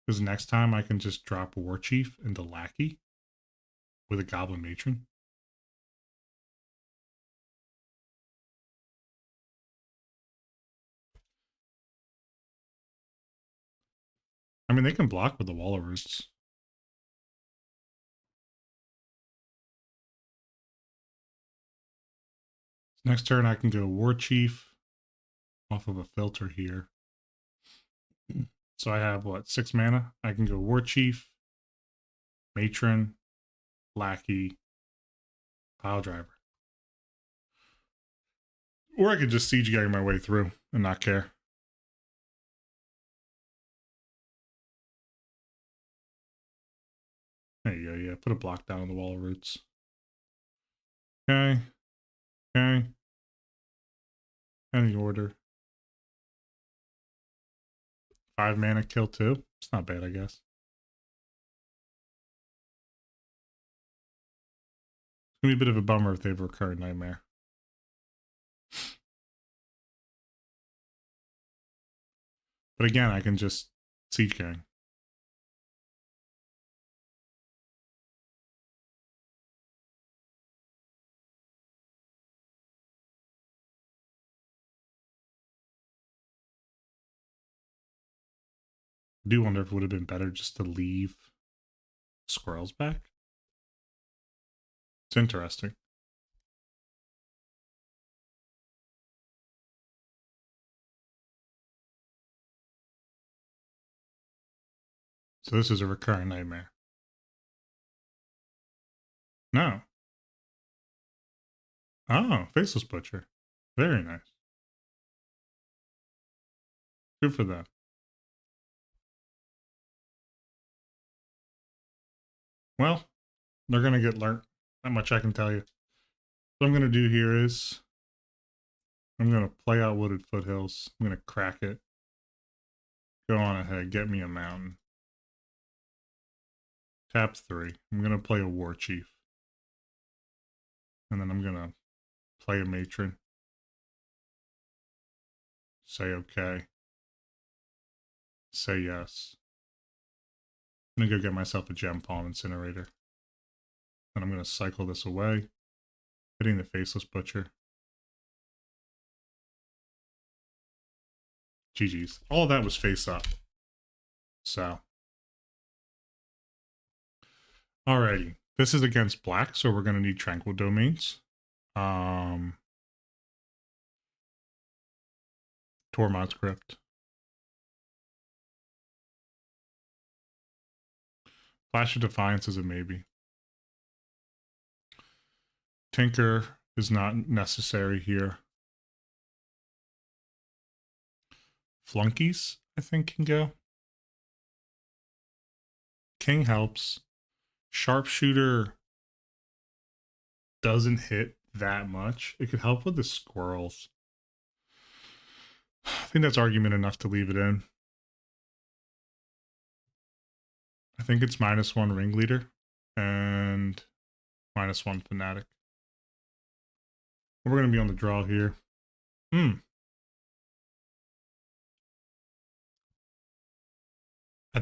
Because next time I can just drop War Chief into Lackey with a Goblin Matron. I mean, they can block with the Wall of Roots. Next turn, I can go War Chief off of a filter here. So I have, what, 6 mana? I can go War Chief, Matron, Lackey, Pile Driver. Or I could just Siege Gang my way through and not care. There you go, yeah. Put a block down on the Wall of Roots. Okay. Okay. Any order. 5 mana, kill 2. It's not bad, I guess. It's going to be a bit of a bummer if they have a Recurrent Nightmare. But again, I can just Siege Gang. I do wonder if it would have been better just to leave Squirrels back. It's interesting. So this is a Recurrent Nightmare. No. Oh, Faceless Butcher. Very nice. Good for them. Well, they're going to get learnt. That much I can tell you. What I'm going to do here is I'm going to play out Wooded Foothills. I'm going to crack it. Go on ahead. Get me a mountain. Tap 3. I'm going to play a War Chief. And then I'm going to play a Matron. Say okay. Say yes. I'm going to go get myself a Gem Palm Incinerator. And I'm going to cycle this away. Hitting the Faceless Butcher. GG's. All of that was face up. So. Alrighty. This is against black, so we're going to need Tranquil Domains. Tormod's Crypt. Flash of Defiance is a maybe. Tinker is not necessary here. Flunkies, I think, can go. King helps. Sharpshooter doesn't hit that much. It could help with the squirrels. I think that's argument enough to leave it in. I think it's -1 Ringleader and -1 Fanatic. We're going to be on the draw here. I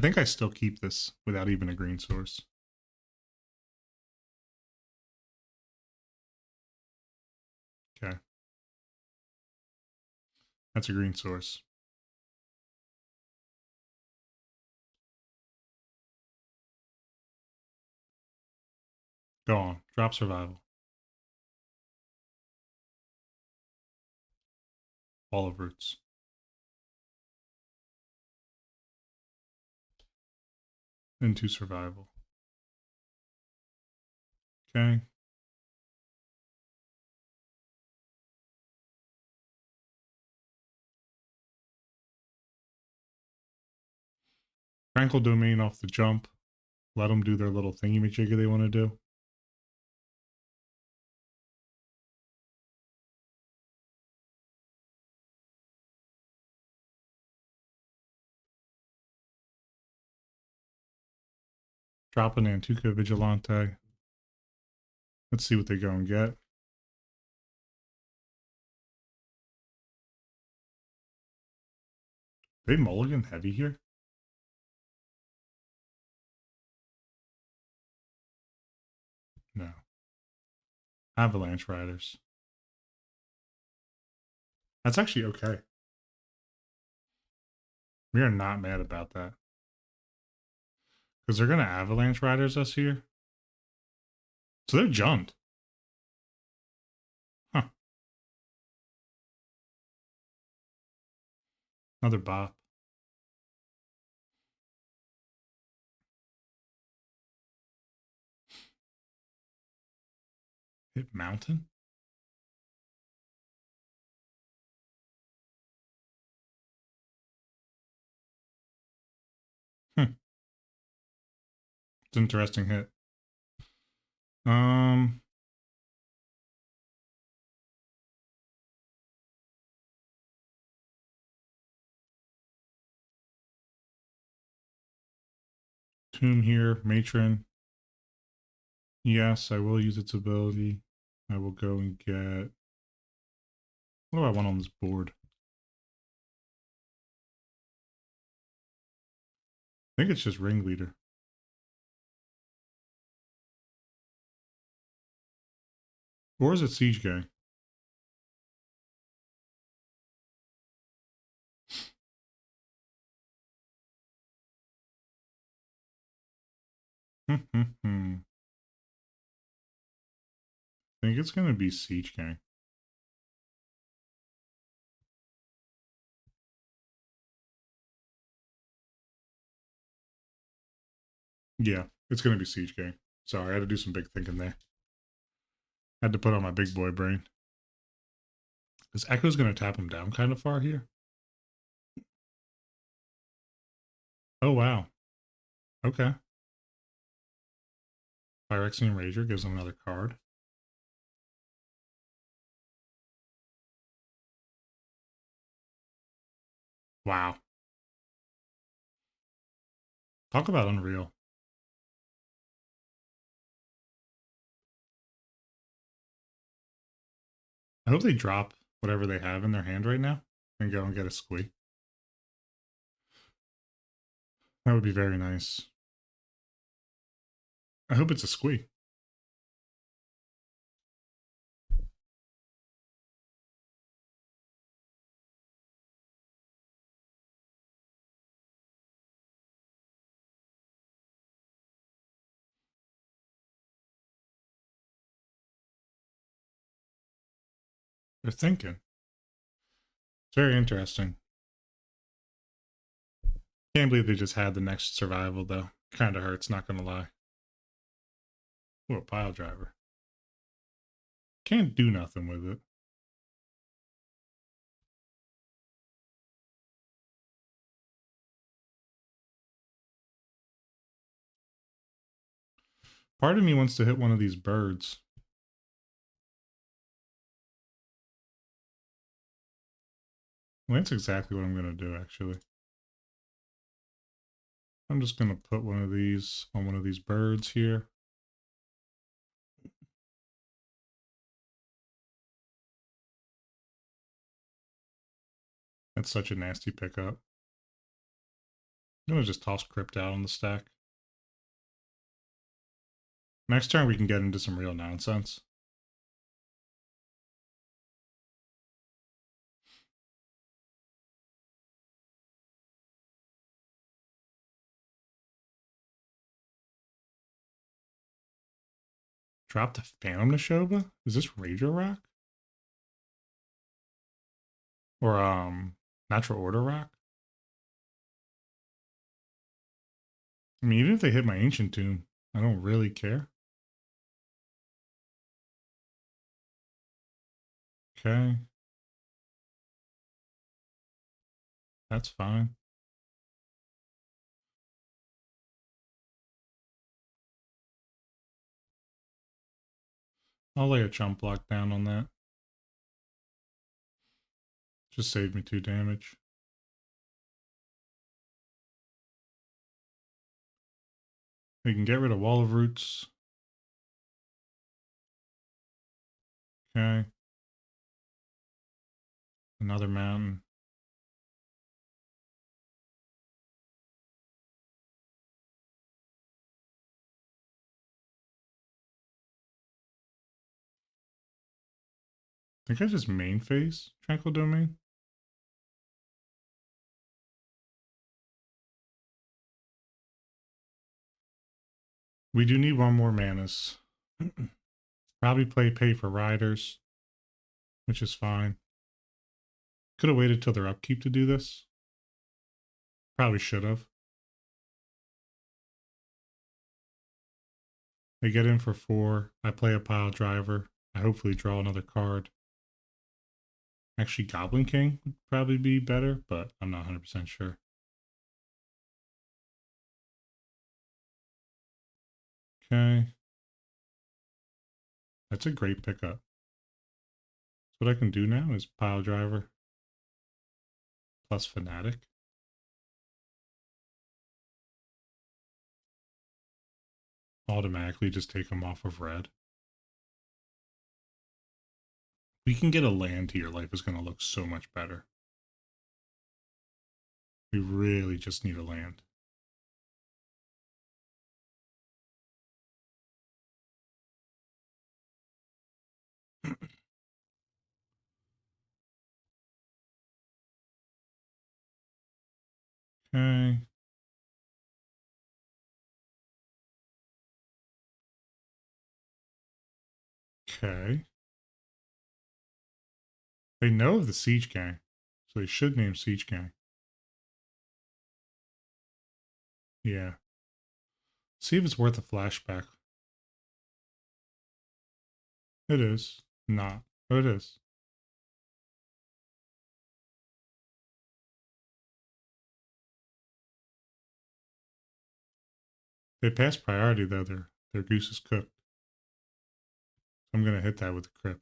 think I still keep this without even a green source. Okay. That's a green source. Go on. Drop Survival. Wall of Roots. Into Survival. Okay. Tranquil Domain off the jump. Let them do their little thingy-majigger they want to do. Drop an Antuca Vigilante. Let's see what they go and get. They mulligan heavy here? No. Avalanche Riders. That's actually okay. We are not mad about that. Because they're going to avalanche riders us here. So they're jumped. Huh. Another bop. Hit mountain? Hmm. It's an interesting hit. Tomb here, matron. Yes, I will use its ability. I will go and get... What do I want on this board? I think it's just ringleader. Or is it siege gang? I think it's going to be siege gang. Yeah, it's going to be siege gang. Sorry, I had to do some big thinking there. I had to put on my big boy brain. Is Echo's going to tap him down kind of far here? Oh, wow. Okay. Phyrexian Rager gives him another card. Wow. Talk about unreal. I hope they drop whatever they have in their hand right now and go and get a squee. That would be very nice. I hope it's a squee. They're thinking. It's very interesting. Can't believe they just had the next survival, though. Kind of hurts, not gonna lie. Ooh, a pile driver. Can't do nothing with it. Part of me wants to hit one of these birds. Well, that's exactly what I'm going to do, actually. I'm just going to put one of these on one of these birds here. That's such a nasty pickup. I'm going to just toss Crypt out on the stack. Next turn, we can get into some real nonsense. Drop the Phantom Neshoba? Is this Rager Rock? Or, Natural Order Rock? I mean, even if they hit my Ancient Tomb, I don't really care. Okay. That's fine. I'll lay a chump block down on that. Just saved me 2 damage. We can get rid of Wall of Roots. Okay. Another mountain. I think I just main phase Tranquil Domain. We do need one more manas. Probably pay for riders, which is fine. Could have waited till their upkeep to do this. Probably should have. They get in for 4. I play a pile driver. I hopefully draw another card. Actually, Goblin King would probably be better, but I'm not 100% sure. Okay. That's a great pickup. So what I can do now is pile driver plus fanatic. Automatically just take them off of red. We can get a land here. Life is going to look so much better. We really just need a land. Okay. Okay. They know of the Siege Gang, so they should name Siege Gang. Yeah. See if it's worth a flashback. It is. Not. But it is. They passed priority though. Their goose is cooked. I'm gonna hit that with the crypt.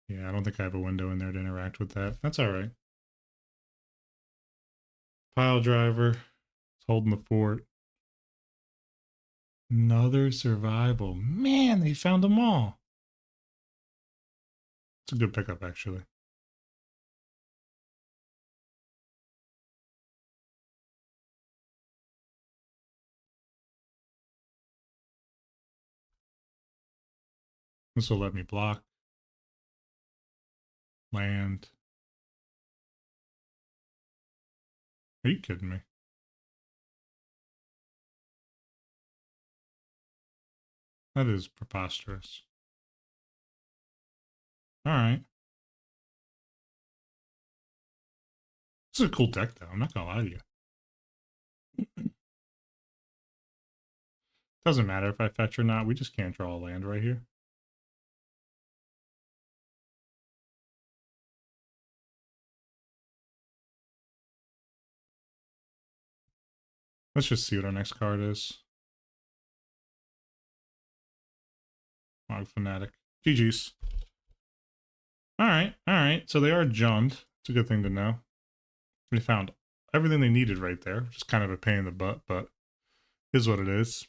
Yeah, I don't think I have a window in there to interact with that. That's alright. Pile driver. It's holding the fort. Another survival. Man, they found them all. It's a good pickup, actually. This will let me block. Land. Are you kidding me? That is preposterous. Alright. This is a cool deck, though. I'm not gonna lie to you. Doesn't matter if I fetch or not. We just can't draw a land right here. Let's just see what our next card is. Log Fanatic. GG's. Alright. So they are Jund. It's a good thing to know. They found everything they needed right there. Just kind of a pain in the butt, but is what it is.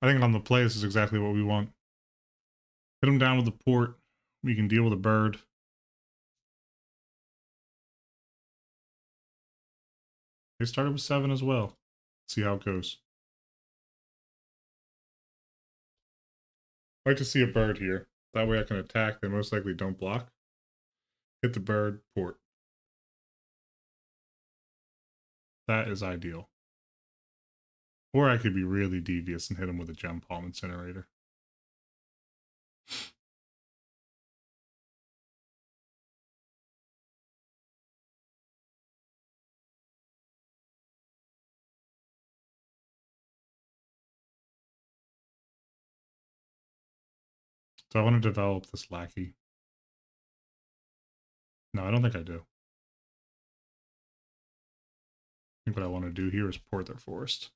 I think on the play, this is exactly what we want. Hit them down with the port. We can deal with a bird. They started with 7 as well. See how it goes. I like to see a bird here. That way I can attack. They most likely don't block. Hit the bird, port. That is ideal. Or I could be really devious and hit him with a gem palm incinerator. So I want to develop this lackey. No, I don't think I do. I think what I want to do here is port their forest.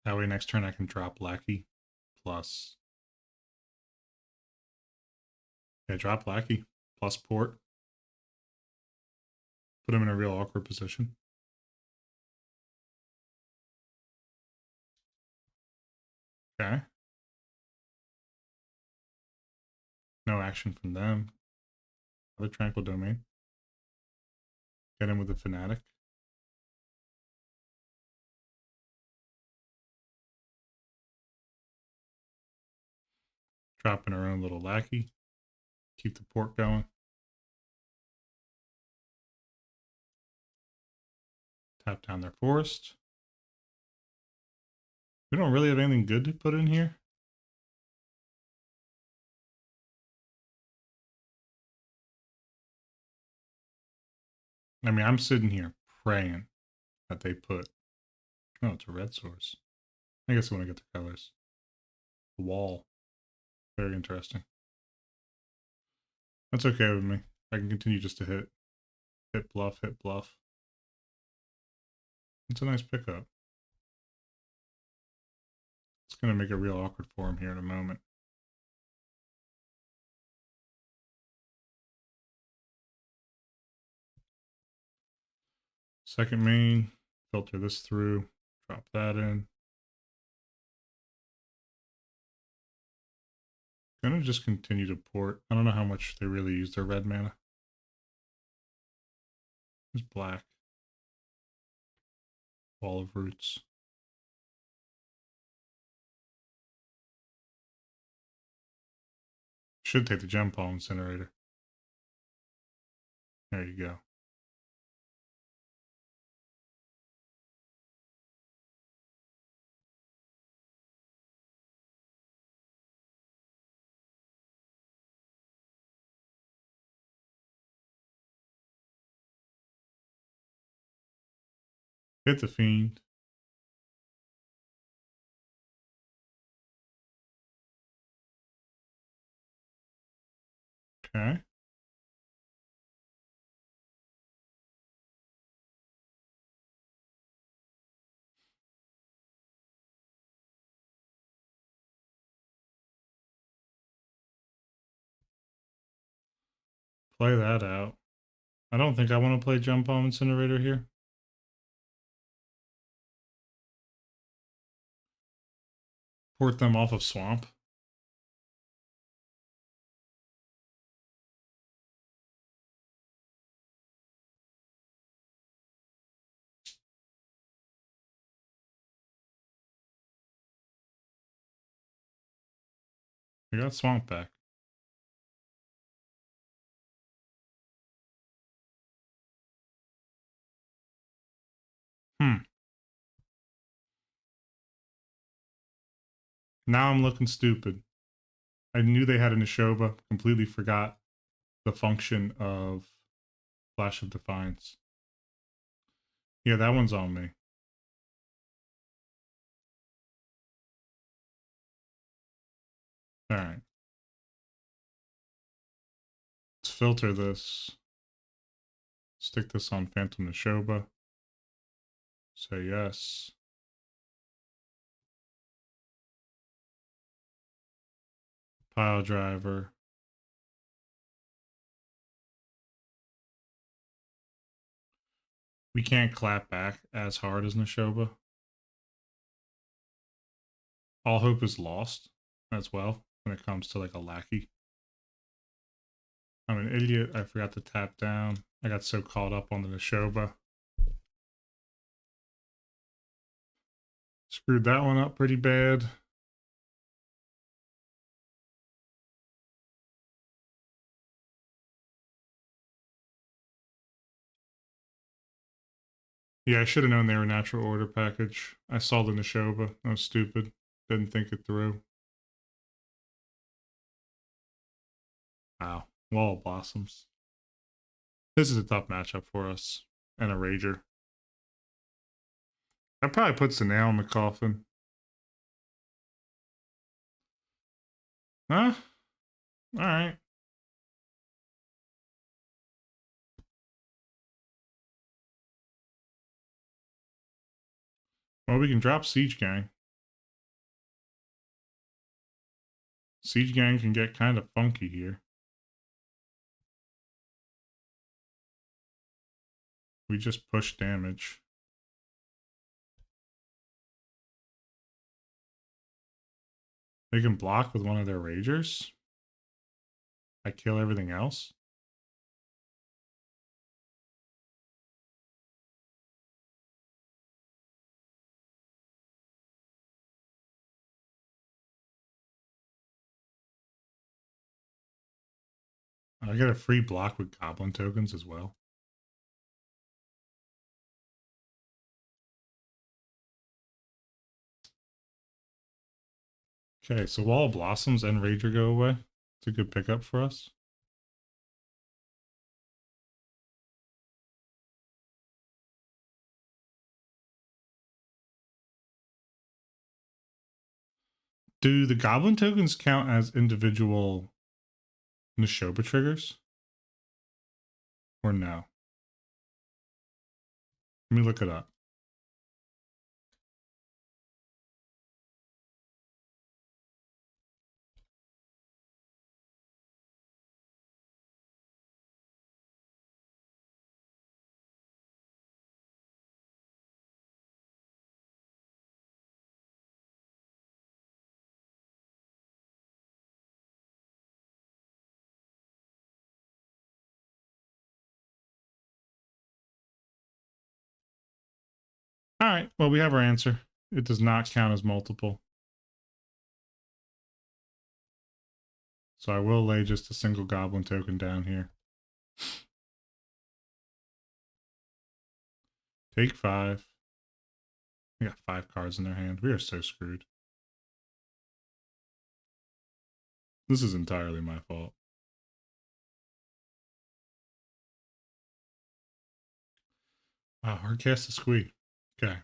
That way next turn I can drop lackey plus... Yeah, drop lackey plus port. Put him in a real awkward position. Okay. No action from them. Another tranquil domain. Get him with a fanatic. Dropping our own little lackey. Keep the port going. Tap down their forest. We don't really have anything good to put in here. I mean, I'm sitting here praying that they put... Oh, it's a red source. I guess I want to get the colors. The wall. Very interesting. That's okay with me. I can continue just to hit. Hit bluff, hit bluff. It's a nice pickup. It's going to make it real awkward for him here in a moment. Second main, filter this through, drop that in. Gonna just continue to port. I don't know how much they really use their red mana. It's black. Wall of Roots. Should take the Gem Palm Incinerator. There you go. Hit the Fiend. Okay. Play that out. I don't think I want to play Gem Palm Incinerator here. Port them off of Swamp. We got Swamp back. Now I'm looking stupid. I knew they had a Neshoba. Completely forgot the function of Flash of Defiance. Yeah, that one's on me. Alright. Let's filter this. Stick this on Phantom Neshoba. Say yes. Pile driver. We can't clap back as hard as Neshoba. All hope is lost as well when it comes to like a lackey. I'm an idiot. I forgot to tap down. I got so caught up on the Neshoba. Screwed that one up pretty bad. Yeah, I should have known they were natural order package. I saw the Neshoba. I was stupid. Didn't think it through. Wow. Wall of Blossoms. This is a tough matchup for us. And a Rager. That probably puts the nail in the coffin. Huh? Alright. Well, we can drop Siege Gang. Siege Gang can get kind of funky here. We just push damage. They can block with one of their Ragers. I kill everything else. I get a free block with Goblin tokens as well. Okay, so Wall of Blossoms and Rager go away. It's a good pickup for us. Do the Goblin tokens count as individual Neshoba triggers? Or no? Let me look it up. All right, well, we have our answer. It does not count as multiple. So I will lay just a single Goblin token down here. Take 5. They got 5 cards in their hand. We are so screwed. This is entirely my fault. Wow, hard cast to squeak. Okay.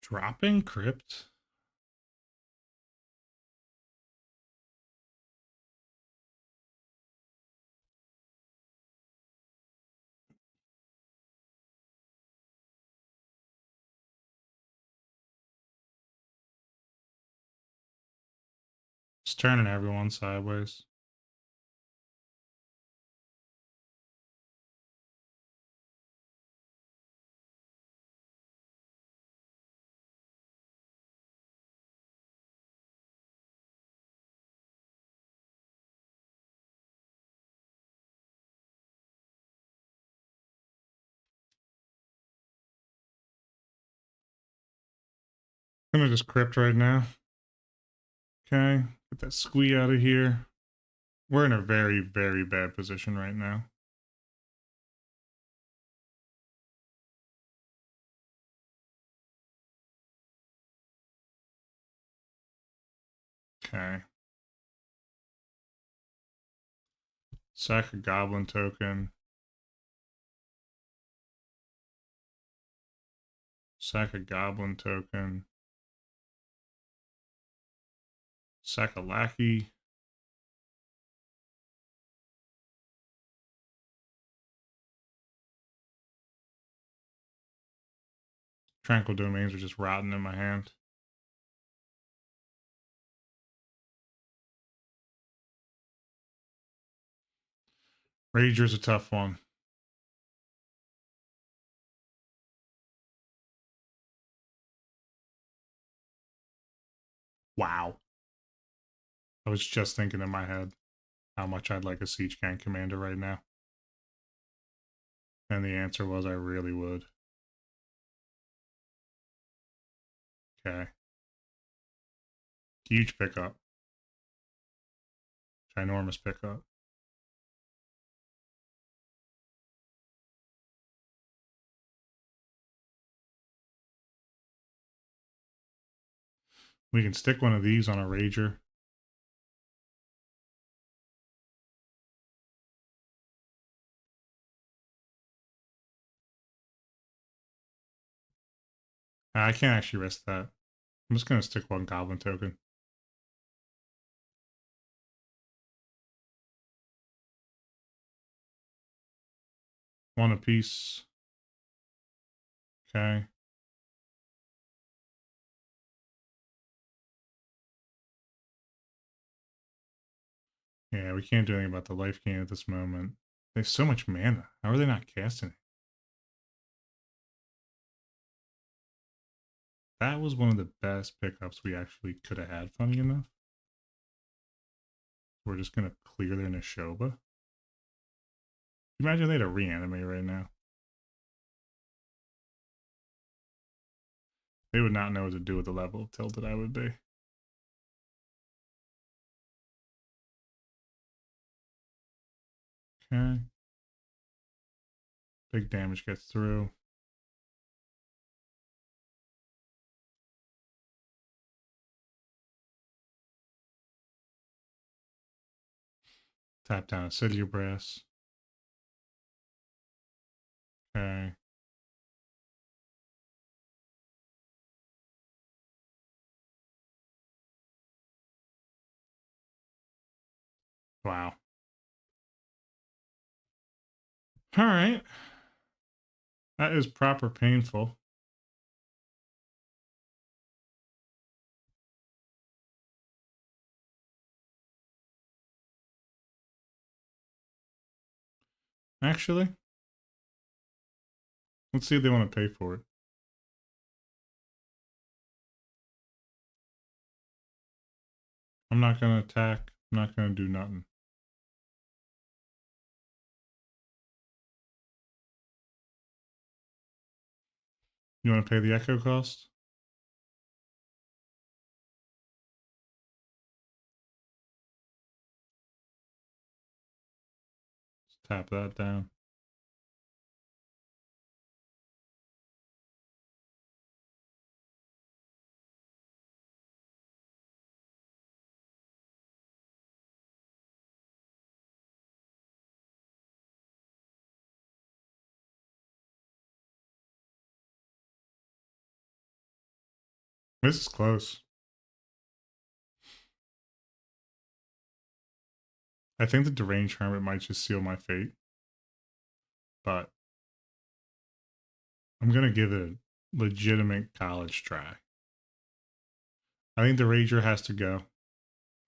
Dropping Crypt. Just turning everyone sideways. I'm gonna just crypt right now. Okay, get that squee out of here. We're in a very, very bad position right now. Okay. Sack a Goblin token. Sack a Goblin token. Sack a Lackey. Tranquil Domains are just rotting in my hand. Rager's a tough one. Wow. I was just thinking in my head how much I'd like a Siege Gang Commander right now. And the answer was I really would. Okay. Huge pickup. Ginormous pickup. We can stick one of these on a Rager. I can't actually risk that. I'm just going to stick one Goblin token. One apiece. Okay. Yeah, we can't do anything about the life gain at this moment. They have so much mana. How are they not casting it? That was one of the best pickups we actually could have had, funny enough. We're just going to clear their Neshoba. Imagine they had a reanimate right now. They would not know what to do with the level of tilted I would be. Okay. Big damage gets through. Tap down a City of Brass. Okay. Wow. All right. That is proper painful. Actually, let's see if they want to pay for it. I'm not going to attack. I'm not going to do nothing. You want to pay the echo cost? Let's tap that down. This is close. I think the deranged hermit might just seal my fate. But I'm going to give it a legitimate college try. I think the Rager has to go.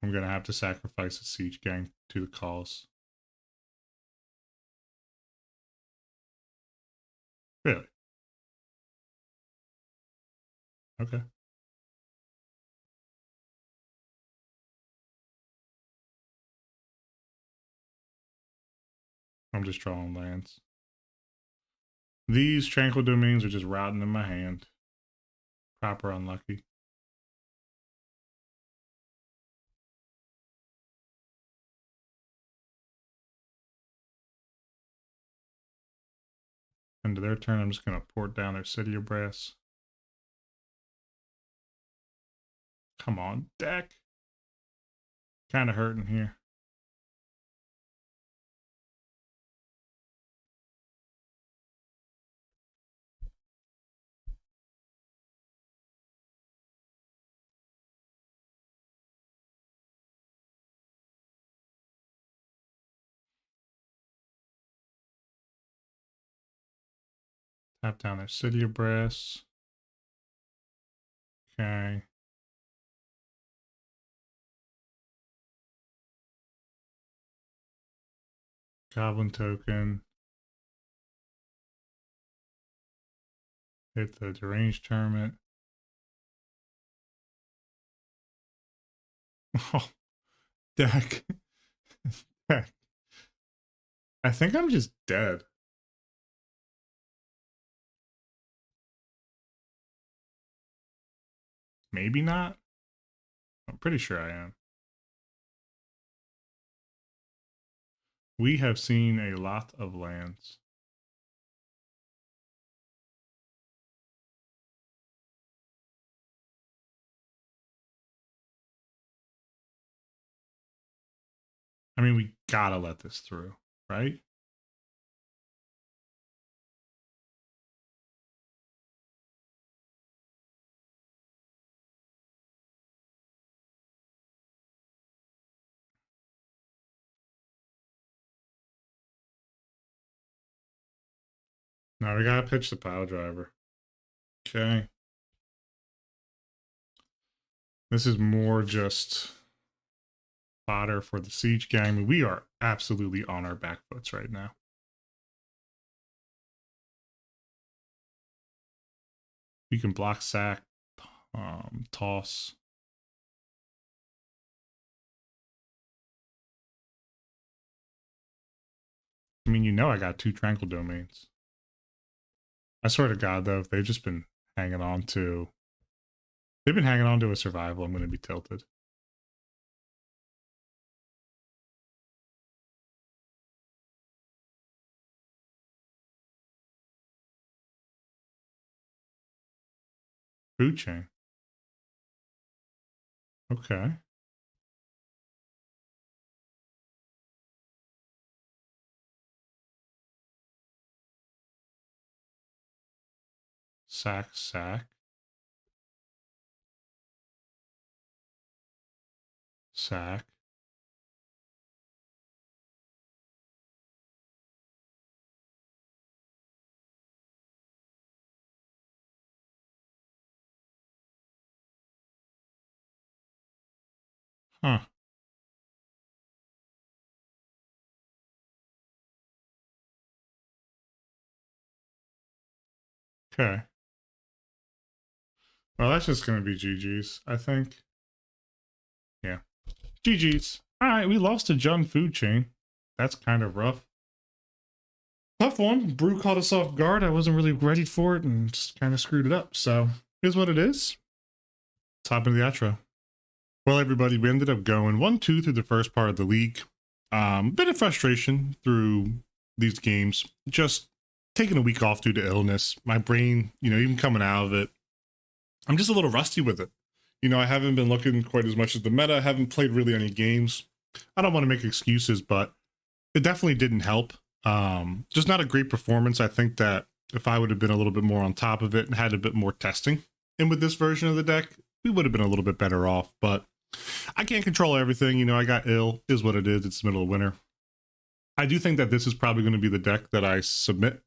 I'm going to have to sacrifice the Siege Gang to the cause. Really? Okay. I'm just drawing lands. These Tranquil Domains are just rotting in my hand. Proper unlucky. End of their turn, I'm just going to port down their City of Brass. Come on, deck. Kind of hurting here. Tap down their City of Brass. Okay. Goblin token. Hit the deranged hermit. Oh, deck. Deck. I think I'm just dead. Maybe not. I'm pretty sure I am. We have seen a lot of lands. I mean, we gotta let this through, right? Now we gotta pitch the pile driver. Okay. This is more just fodder for the Siege Gang. I mean, we are absolutely on our back foots right now. We can block sack, toss. I mean, you know I got 2 Tranquil Domains. I swear to God, though, if they've just been hanging on to They've been hanging on to a survival. I'm going to be tilted. Food chain. Okay. Sack, sack. Sack. Huh. Okay. Well, that's just going to be GG's, I think. Yeah. GG's. All right, we lost a Jun food chain. That's kind of rough. Tough one. Brew caught us off guard. I wasn't really ready for it and just kind of screwed it up. So here's what it is. Let's hop into the outro. Well, everybody, we ended up going 1-2 through the first part of the league. Bit of frustration through these games. Just taking a week off due to illness. My brain, even coming out of it, I'm just a little rusty with it. I haven't been looking quite as much at the meta. I haven't played really any games. I don't want to make excuses, but it definitely didn't help. Just not a great performance. I think that if I would have been a little bit more on top of it and had a bit more testing in with this version of the deck, we would have been a little bit better off. But I can't control everything. I got ill, is what it is. It's the middle of winter. I do think that this is probably going to be the deck that I submit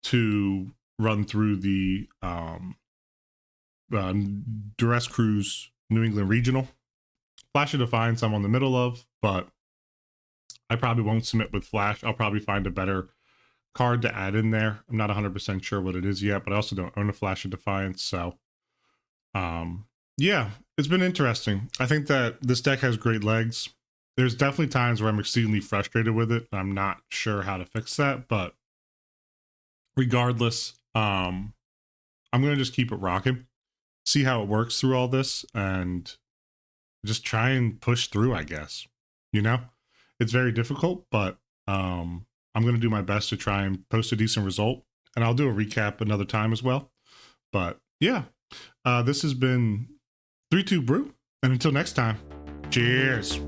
to run through the Duress Cruise New England Regional. Flash of Defiance I'm on the middle of, but I probably won't submit with Flash. I'll probably find a better card to add in there. I'm not 100% sure what it is yet, but I also don't own a Flash of Defiance. So, yeah, it's been interesting. I think that this deck has great legs. There's definitely times where I'm exceedingly frustrated with it. I'm not sure how to fix that, but regardless, I'm going to just keep it rocking, see how it works through all this, and just try and push through, I guess. It's very difficult, but I'm going to do my best to try and post a decent result, and I'll do a recap another time as well. But yeah, this has been 3-2 Brew, and until next time, cheers.